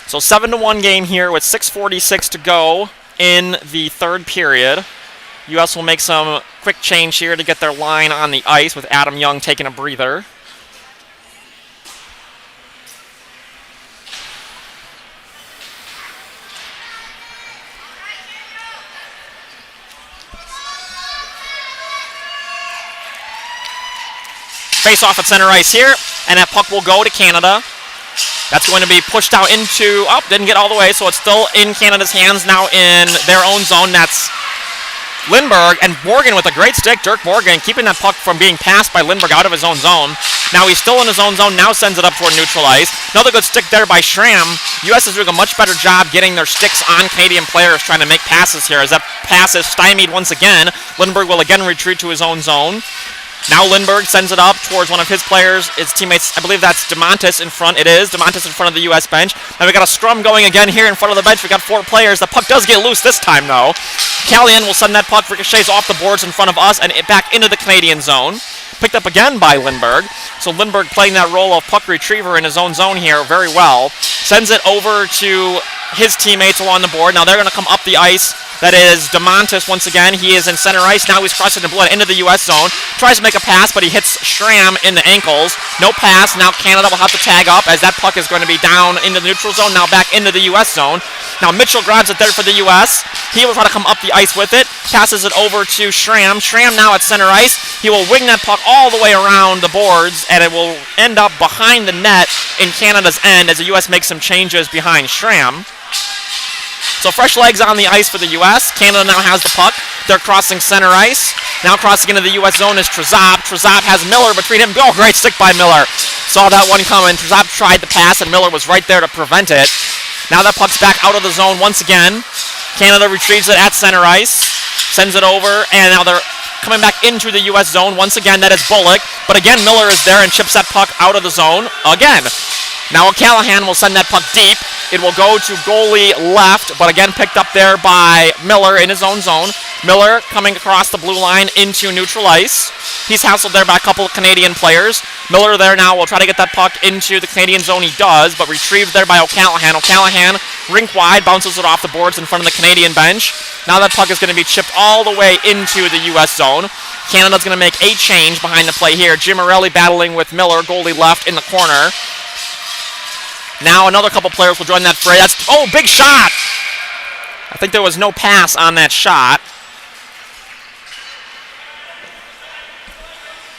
So 7-1 game here with 6:46 to go in the third period. U.S. will make some quick change here to get their line on the ice with Adam Young taking a breather. Face off at center ice here, and that puck will go to Canada. That's going to be pushed out into, didn't get all the way, so it's still in Canada's hands now in their own zone. That's Lindbergh, and Morgan with a great stick. Dirk Morgan keeping that puck from being passed by Lindbergh out of his own zone. Now he's still in his own zone, now sends it up toward neutral ice. Another good stick there by Schramm. U.S. is doing a much better job getting their sticks on Canadian players trying to make passes here. As that pass is stymied once again, Lindbergh will again retreat to his own zone. Now Lindbergh sends it up towards one of his players, his teammates. I believe that's DeMontis in front. It is DeMontis in front of the U.S. bench. Now we got a scrum going again here in front of the bench. We got 4 players. The puck does get loose this time, though. Callahan will send that puck, ricochets off the boards in front of us and back into the Canadian zone. Picked up again by Lindbergh. So Lindbergh playing that role of puck retriever in his own zone here very well. Sends it over to his teammates along the board. Now they're going to come up the ice. That is DeMontis once again. He is in center ice. Now he's crossing the blood into the U.S. zone. Tries to make a pass, but he hits Schramm in the ankles. No pass. Now Canada will have to tag up as that puck is going to be down into the neutral zone. Now back into the U.S. zone. Now Mitchell grabs it there for the U.S. He will try to come up the ice with it. Passes it over to Schramm. Schramm now at center ice. He will wing that puck all the way around the boards, and it will end up behind the net in Canada's end as the U.S. makes some changes behind Schramm. So fresh legs on the ice for the U.S. Canada now has the puck. They're crossing center ice. Now crossing into the U.S. zone is Trzop. Trzop has Miller between him. Oh, great stick by Miller. Saw that one coming. Trzop tried the pass, and Miller was right there to prevent it. Now that puck's back out of the zone once again. Canada retrieves it at center ice. Sends it over, and now they're coming back into the U.S. zone. Once again, that is Bullock. But again, Miller is there and chips that puck out of the zone again. Now Callahan will send that puck deep. It will go to goalie left, but again picked up there by Miller in his own zone. Miller coming across the blue line into neutral ice. He's hassled there by a couple of Canadian players. Miller there now will try to get that puck into the Canadian zone. He does, but retrieved there by O'Callahan. O'Callahan, rink wide, bounces it off the boards in front of the Canadian bench. Now that puck is going to be chipped all the way into the U.S. zone. Canada's going to make a change behind the play here. Jim Morelli battling with Miller, goalie left in the corner. Now another couple players will join that fray. Big shot! I think there was no pass on that shot.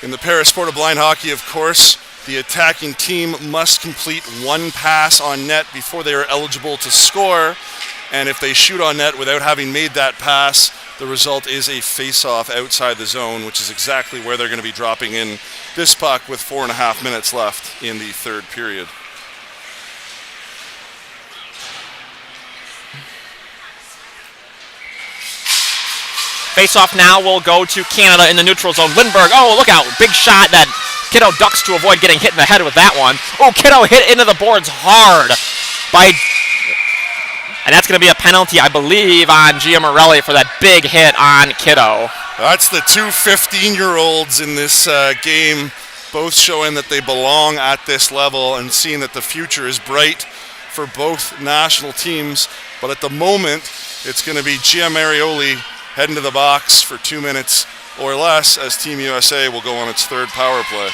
In the Parasport of Blind Hockey, of course, the attacking team must complete 1 pass on net before they are eligible to score. And if they shoot on net without having made that pass, the result is a face-off outside the zone, which is exactly where they're going to be dropping in this puck with 4.5 minutes left in the third period. Face-off now will go to Canada in the neutral zone. Lindbergh, oh, look out. Big shot that Kiddo ducks to avoid getting hit in the head with that one. Oh, Kiddo hit into the boards hard and that's going to be a penalty, I believe, on Gia Morelli for that big hit on Kiddo. That's the two 15-year-olds in this game, both showing that they belong at this level and seeing that the future is bright for both national teams. But at the moment, it's going to be Gia Marioli heading to the box for 2 minutes or less as Team USA will go on its third power play.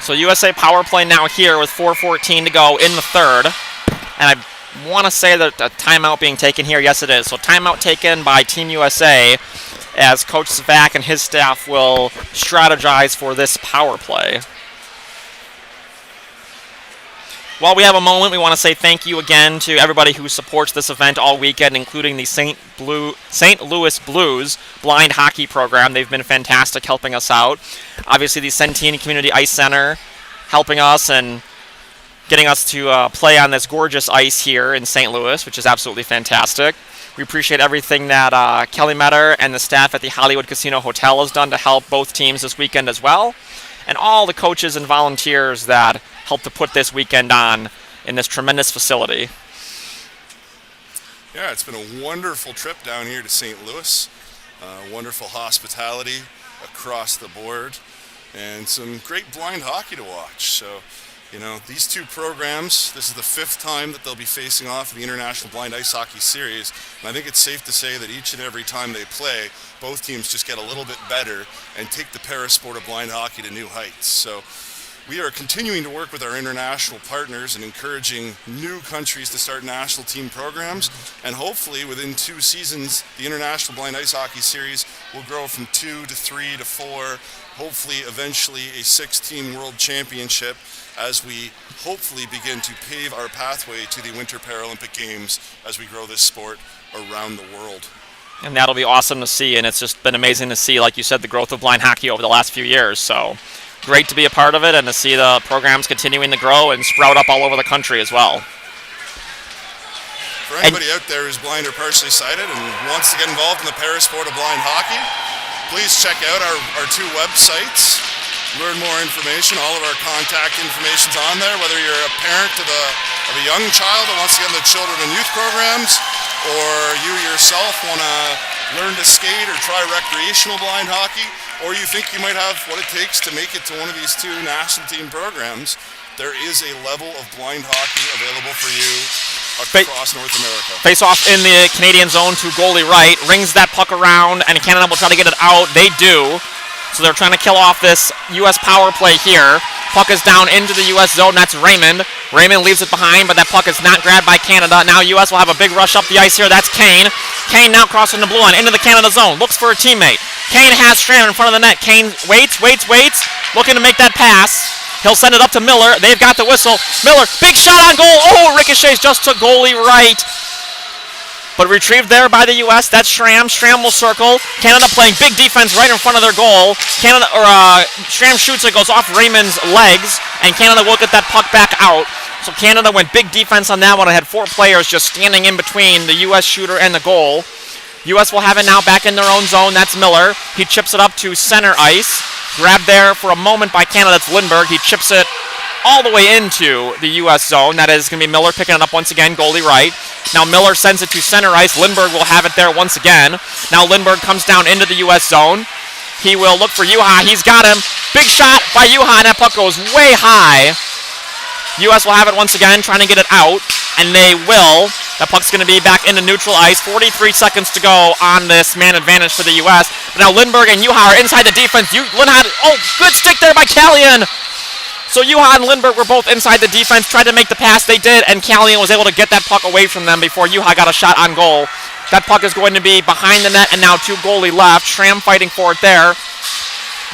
So USA power play now here with 4:14 to go in the third. And I want to say that a timeout being taken here. Yes, it is. So timeout taken by Team USA as Coach Zvak and his staff will strategize for this power play. While we have a moment, we want to say thank you again to everybody who supports this event all weekend, including the St. Louis Blues blind hockey program. They've been fantastic helping us out. Obviously, the Centene Community Ice Center helping us and getting us to play on this gorgeous ice here in St. Louis, which is absolutely fantastic. We appreciate everything that Kelly Metter and the staff at the Hollywood Casino Hotel has done to help both teams this weekend as well, and all the coaches and volunteers that helped to put this weekend on in this tremendous facility. Yeah, it's been a wonderful trip down here to St. Louis. Wonderful hospitality across the board and some great blind hockey to watch. So, you know, these two programs, this is the 5th time that they'll be facing off in the International Blind Ice Hockey Series. And I think it's safe to say that each and every time they play, both teams just get a little bit better and take the parasport of blind hockey to new heights. So we are continuing to work with our international partners and encouraging new countries to start national team programs. And hopefully within 2 seasons, the International Blind Ice Hockey Series will grow from 2 to 3 to 4, hopefully eventually a 6-team world championship as we hopefully begin to pave our pathway to the Winter Paralympic Games as we grow this sport around the world. And that'll be awesome to see, and it's just been amazing to see, like you said, the growth of blind hockey over the last few years. So great to be a part of it and to see the programs continuing to grow and sprout up all over the country as well. For anybody out there who's blind or partially sighted and wants to get involved in the parasport of blind hockey, please check out our 2 websites. Learn more information. All of our contact information's on there, whether you're a parent of a young child that wants to get into children and youth programs, or you yourself want to learn to skate or try recreational blind hockey, or you think you might have what it takes to make it to one of these 2 national team programs. There is a level of blind hockey available for you across North America. Face off in the Canadian zone to goalie right, rings that puck around, and Canada will try to get it out. They do. So they're trying to kill off this U.S. power play here. Puck is down into the U.S. zone. That's Raymond. Raymond leaves it behind, but that puck is not grabbed by Canada. Now U.S. will have a big rush up the ice here. That's Kane. Kane now crossing the blue line into the Canada zone. Looks for a teammate. Kane has Stram in front of the net. Kane waits, looking to make that pass. He'll send it up to Miller. They've got the whistle. Miller, big shot on goal. Oh, ricochets just to goalie right. But retrieved there by the U.S. That's Stram. Stram will circle. Canada playing big defense right in front of their goal. Stram shoots it, goes off Raymond's legs, and Canada will get that puck back out. So Canada went big defense on that one. It had 4 players just standing in between the U.S. shooter and the goal. U.S. will have it now back in their own zone. That's Miller. He chips it up to center ice. Grabbed there for a moment by Canada. That's Lindbergh. He chips it all the way into the U.S. zone. That is going to be Miller picking it up once again, goalie right. Now Miller sends it to center ice. Lindbergh will have it there once again. Now Lindbergh comes down into the U.S. zone. He will look for Juha. He's got him. Big shot by Juha, and that puck goes way high. U.S. will have it once again, trying to get it out, and they will. That puck's going to be back into neutral ice. 43 seconds to go on this man advantage for the U.S. But now Lindbergh and Juha are inside the defense. Good stick there by Callion. So Juha and Lindbergh were both inside the defense, tried to make the pass. They did, and Callion was able to get that puck away from them before Juha got a shot on goal. That puck is going to be behind the net, and now 2 goalie left. Schramm fighting for it there.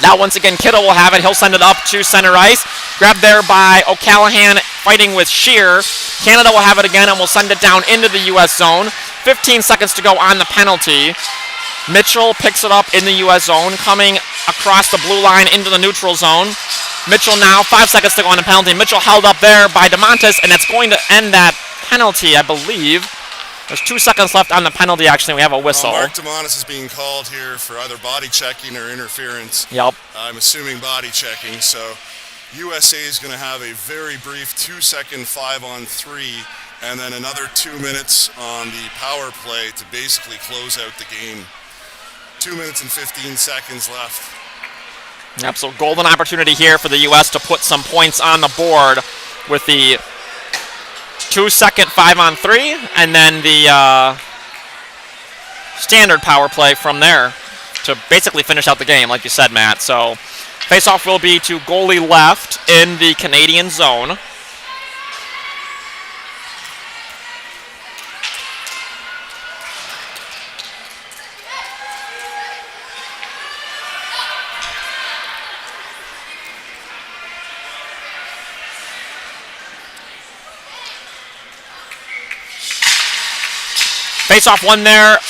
Now once again, Kittle will have it. He'll send it up to center ice. Grabbed there by O'Callahan fighting with Shear. Canada will have it again and will send it down into the U.S. zone. 15 seconds to go on the penalty. Mitchell picks it up in the U.S. zone, coming across the blue line into the neutral zone. Mitchell now, 5 seconds to go on the penalty. Mitchell held up there by DeMontis, and that's going to end that penalty, I believe. There's 2 seconds left on the penalty, actually. We have a whistle. Mark DeMontis is being called here for either body checking or interference. Yep. I'm assuming body checking, so USA is going to have a very brief 2-second 5-on-3, and then another 2 minutes on the power play to basically close out the game. 2 minutes and 15 seconds left. Yep, so golden opportunity here for the U.S. to put some points on the board with the 2-second 5-on-3, and then the standard power play from there to basically finish out the game, like you said, Matt. So face-off will be to goalie left in the Canadian zone. Face-off won there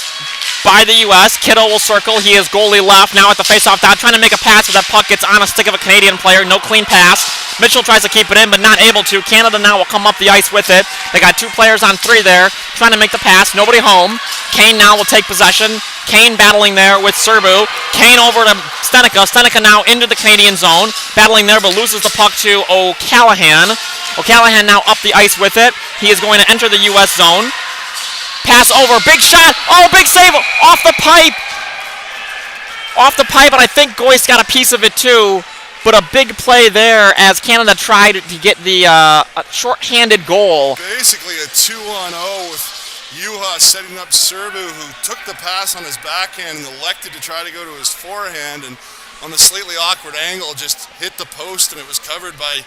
by the U.S. Kittle will circle. He is goalie left. Now at the face-off dot, trying to make a pass, but that puck gets on a stick of a Canadian player. No clean pass. Mitchell tries to keep it in, but not able to. Canada now will come up the ice with it. They got 2 players on 3 there, trying to make the pass. Nobody home. Kane now will take possession. Kane battling there with Serbu. Kane over to Stenica. Stenica now into the Canadian zone. Battling there, but loses the puck to O'Callahan. O'Callahan now up the ice with it. He is going to enter the U.S. zone. Pass over, big shot, oh, big save, off the pipe. Off the pipe, and I think Goyce got a piece of it too. But a big play there as Canada tried to get the short-handed goal. Basically a 2-on-0 with Juha setting up Serbu, who took the pass on his backhand and elected to try to go to his forehand, and on the slightly awkward angle just hit the post, and it was covered by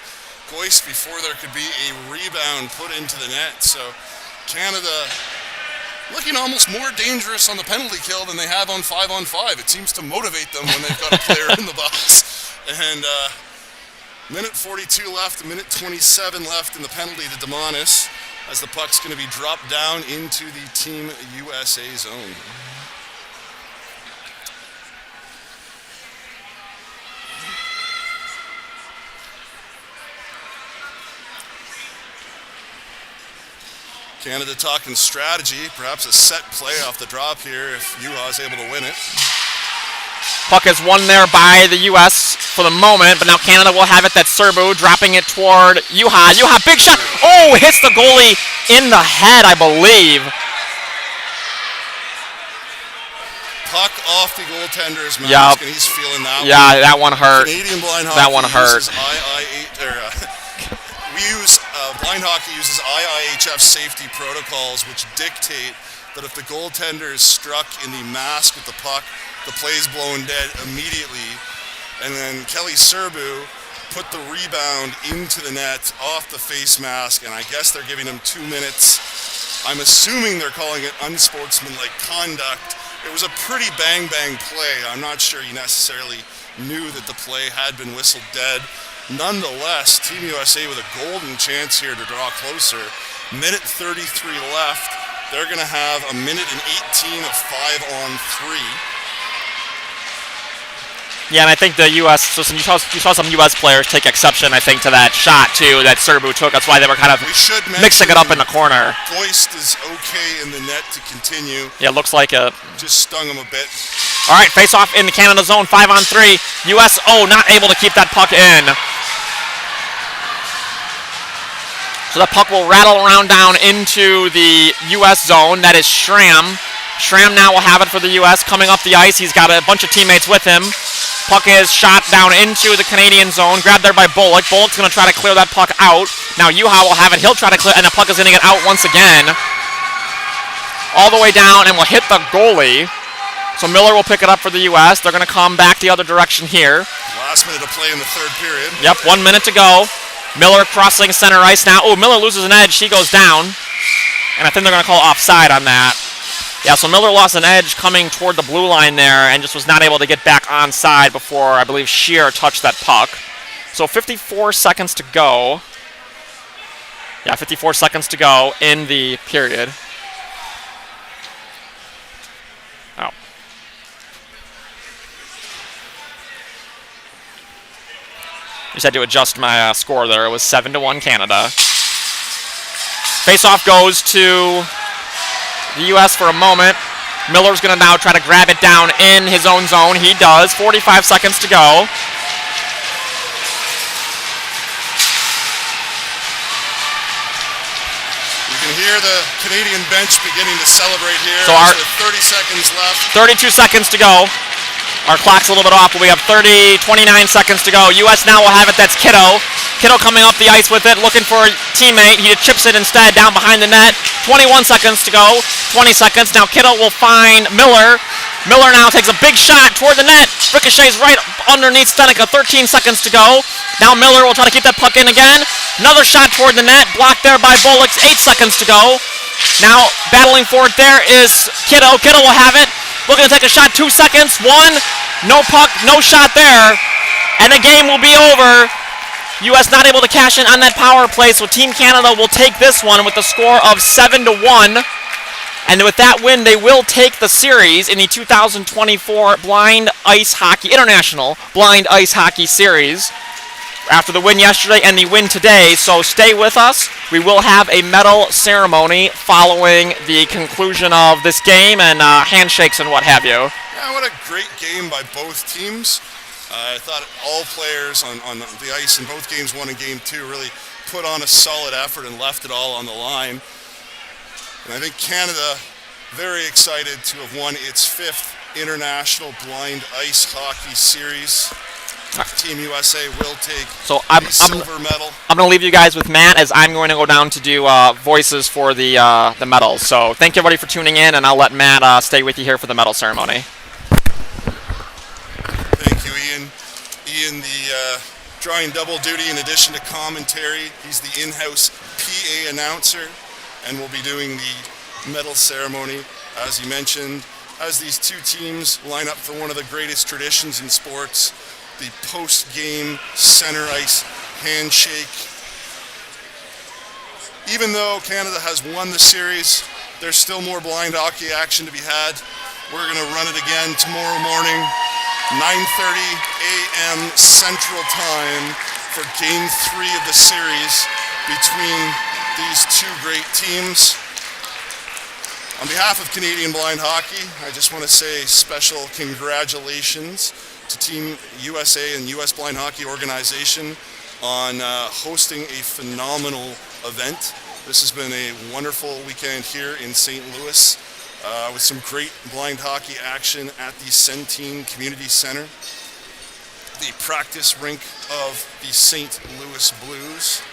Goyce before there could be a rebound put into the net. So Canada looking almost more dangerous on the penalty kill than they have on 5-on-5. It seems to motivate them when they've got a player in the box. And minute 42 left, minute 27 left in the penalty to DeMontis, as the puck's going to be dropped down into the Team USA zone. Canada talking strategy, perhaps a set play off the drop here if Juha is able to win it. Puck is won there by the U.S. for the moment, but now Canada will have it. That's Serbu dropping it toward Juha. Juha, big shot. Oh, hits the goalie in the head, I believe. Puck off the goaltender's mask, yep. And he's feeling that one. Yeah, that one hurt. Canadian blind hockey that one hurt. Blind hockey uses IIHF safety protocols, which dictate that if the goaltender is struck in the mask with the puck, the play's blown dead immediately. And then Kelly Serbu put the rebound into the net off the face mask, and I guess they're giving him 2 minutes. I'm assuming they're calling it unsportsmanlike conduct. It was a pretty bang-bang play. I'm not sure he necessarily knew that the play had been whistled dead. Nonetheless, Team USA with a golden chance here to draw closer. Minute 33 left. They're going to have a minute and 18 of 5-on-3. Yeah, and I think the U.S. So you saw some U.S. players take exception, I think, to that shot too that Serbu took. That's why they were kind of mixing it up in the corner. Goist is okay in the net to continue. Yeah, looks like it. Just stung him a bit. All right, face-off in the Canada zone, 5-on-3. U.S. not able to keep that puck in. So the puck will rattle around down into the U.S. zone. That is Schramm. Schramm now will have it for the U.S. coming up the ice. He's got a bunch of teammates with him. Puck is shot down into the Canadian zone. Grabbed there by Bullock. Bullock's going to try to clear that puck out. Now Juha will have it. He'll try to clear, and the puck is going to get out once again. All the way down and will hit the goalie. So Miller will pick it up for the U.S. They're going to come back the other direction here. Last minute of play in the third period. Yep, 1 minute to go. Miller crossing center ice now. Oh, Miller loses an edge. He goes down. And I think they're going to call offside on that. Yeah, so Miller lost an edge coming toward the blue line there and just was not able to get back onside before, I believe, Shear touched that puck. So 54 seconds to go. Yeah, 54 seconds to go in the period. Oh. Just had to adjust my score there. It was 7-1 Canada. Face-off goes to the U.S. for a moment. Miller's going to now try to grab it down in his own zone. He does. 45 seconds to go. Hear the Canadian bench beginning to celebrate here. So our 30 seconds left. 32 seconds to go. Our clock's a little bit off, but we have 29 seconds to go. U.S. now will have it. That's Kiddo. Kiddo coming up the ice with it, looking for a teammate. He chips it instead down behind the net. 21 seconds to go. 20 seconds. Now Kiddo will find Miller. Miller now takes a big shot toward the net. Ricochets right underneath Stenica. 13 seconds to go. Now Miller will try to keep that puck in again. Another shot toward the net. Blocked there by Bullocks. 8 seconds to go. Now battling for it there is Kiddo. Kiddo will have it. Looking to take a shot. 2 seconds. 1. No puck. No shot there. And the game will be over. U.S. not able to cash in on that power play. So Team Canada will take this one with a score of 7-1. And with that win, they will take the series in the 2024 Blind Ice Hockey International Blind Ice Hockey Series after the win yesterday and the win today. So stay with us. We will have a medal ceremony following the conclusion of this game and handshakes and what have you. Yeah, what a great game by both teams. I thought all players on the ice in both games, 1 and game 2, really put on a solid effort and left it all on the line. And I think Canada, very excited to have won its 5th International Blind Ice Hockey Series. Team USA will take the silver medal. I'm going to leave you guys with Matt as I'm going to go down to do voices for the medals. So thank you everybody for tuning in, and I'll let Matt stay with you here for the medal ceremony. Thank you, Ian. Ian, the drawing double duty in addition to commentary. He's the in-house PA announcer and will be doing the medal ceremony, as you mentioned, as these two teams line up for one of the greatest traditions in sports, the post-game center ice handshake. Even though Canada has won the series, there's still more blind hockey action to be had. We're going to run it again tomorrow morning, 9:30 a.m. Central Time for Game 3 of the series between these two great teams. On behalf of Canadian Blind Hockey, I just want to say special congratulations to Team USA and US Blind Hockey Organization on hosting a phenomenal event. This has been a wonderful weekend here in St. Louis with some great blind hockey action at the Centene Community Center, the practice rink of the St. Louis Blues.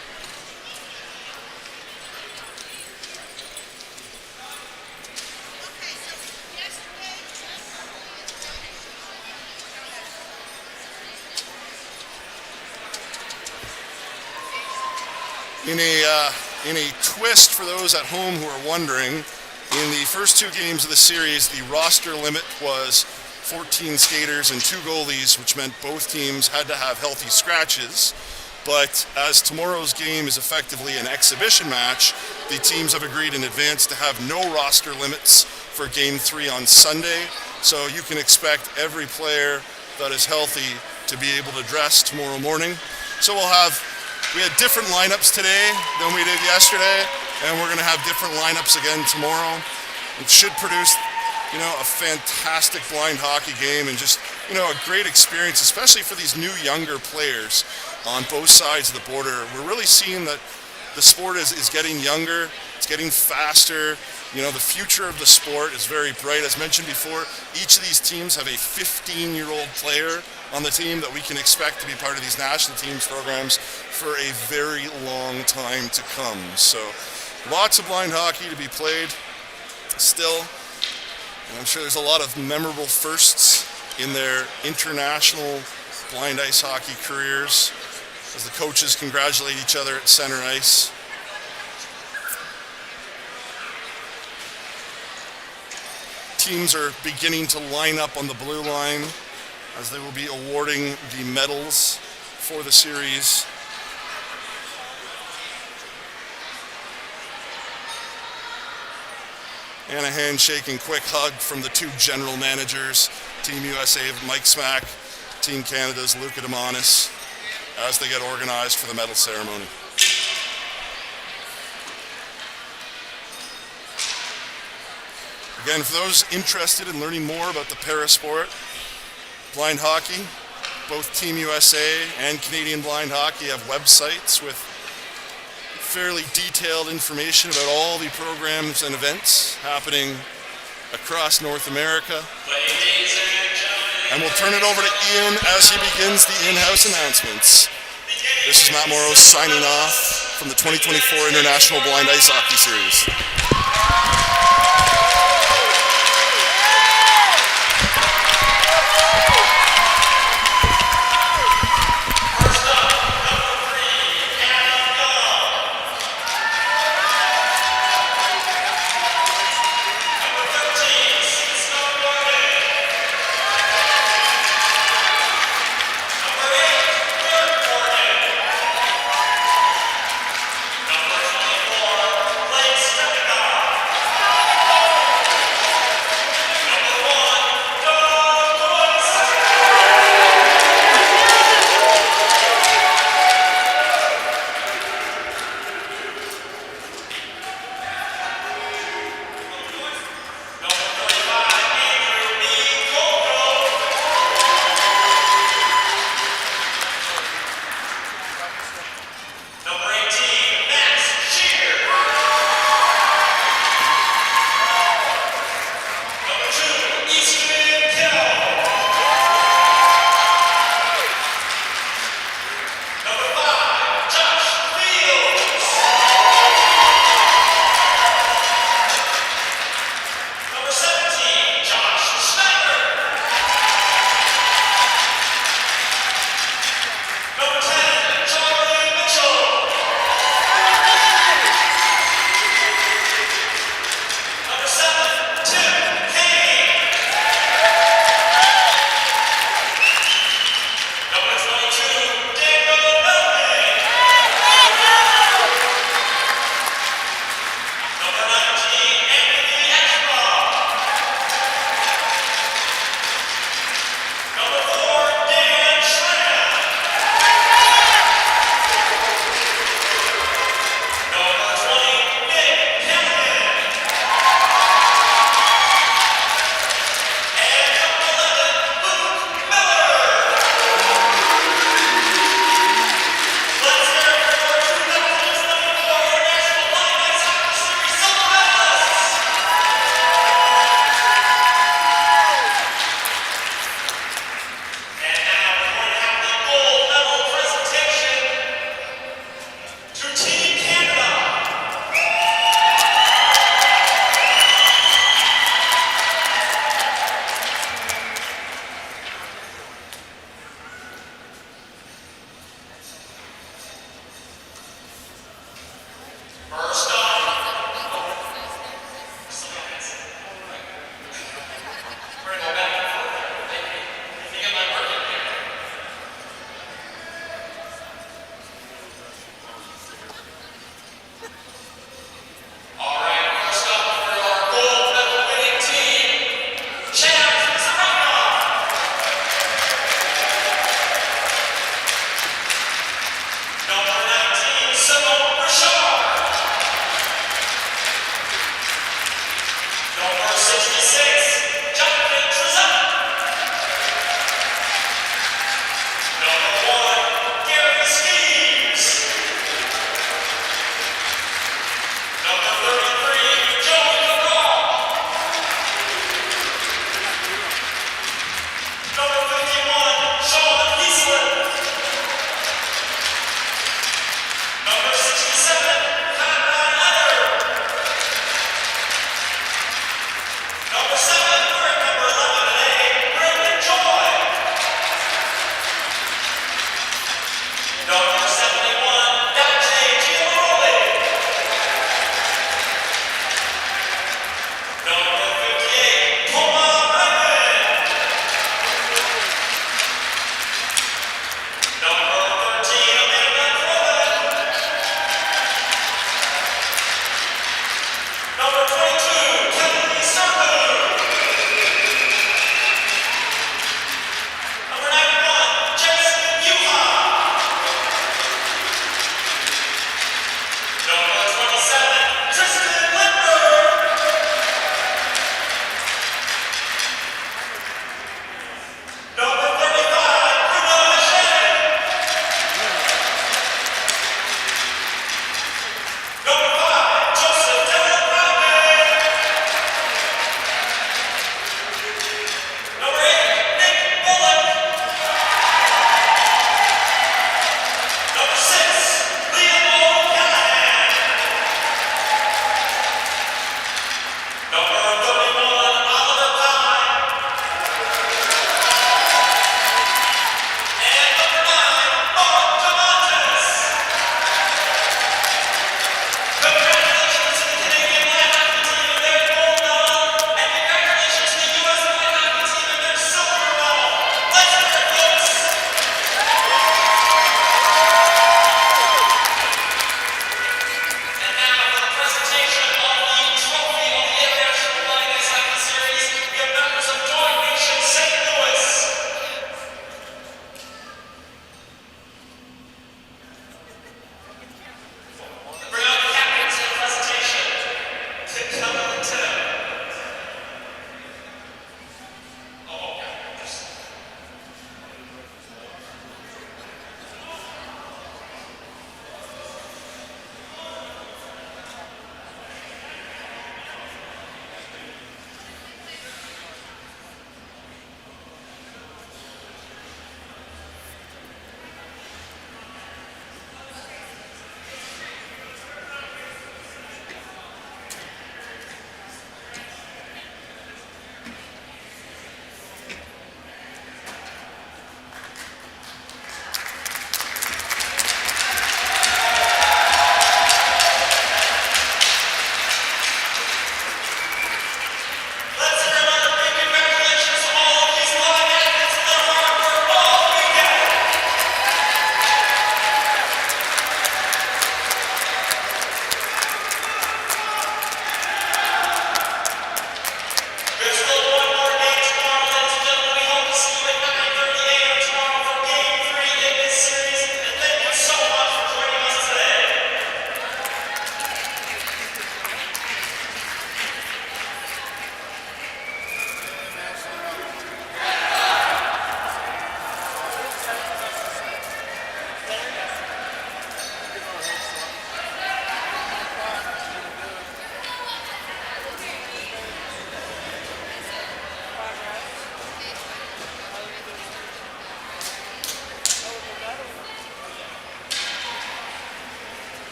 In a twist for those at home who are wondering, in the first 2 games of the series, the roster limit was 14 skaters and 2 goalies, which meant both teams had to have healthy scratches. But as tomorrow's game is effectively an exhibition match, the teams have agreed in advance to have no roster limits for Game 3 on Sunday. So you can expect every player that is healthy to be able to dress tomorrow morning. So we had different lineups today than we did yesterday, and we're going to have different lineups again tomorrow. It should produce, a fantastic blind hockey game and just, a great experience, especially for these new younger players on both sides of the border. We're really seeing that the sport is getting younger, it's getting faster. The future of the sport is very bright. As mentioned before, each of these teams have a 15-year-old player on the team that we can expect to be part of these national teams programs for a very long time to come. So lots of blind hockey to be played still. And I'm sure there's a lot of memorable firsts in their international blind ice hockey careers as the coaches congratulate each other at center ice. Teams are beginning to line up on the blue line as they will be awarding the medals for the series. And a handshake and quick hug from the two general managers, Team USA Mike Smack, Team Canada's Luca Demonis, as they get organized for the medal ceremony. Again, for those interested in learning more about the parasport, blind hockey, both Team USA and Canadian Blind Hockey have websites with fairly detailed information about all the programs and events happening across North America. And we'll turn it over to Ian as he begins the in-house announcements. This is Matt Morrow signing off from the 2024 International Blind Ice Hockey Series.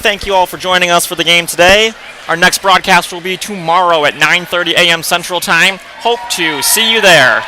Thank you all for joining us for the game today. Our next broadcast will be tomorrow at 9:30 a.m. Central Time. Hope to see you there.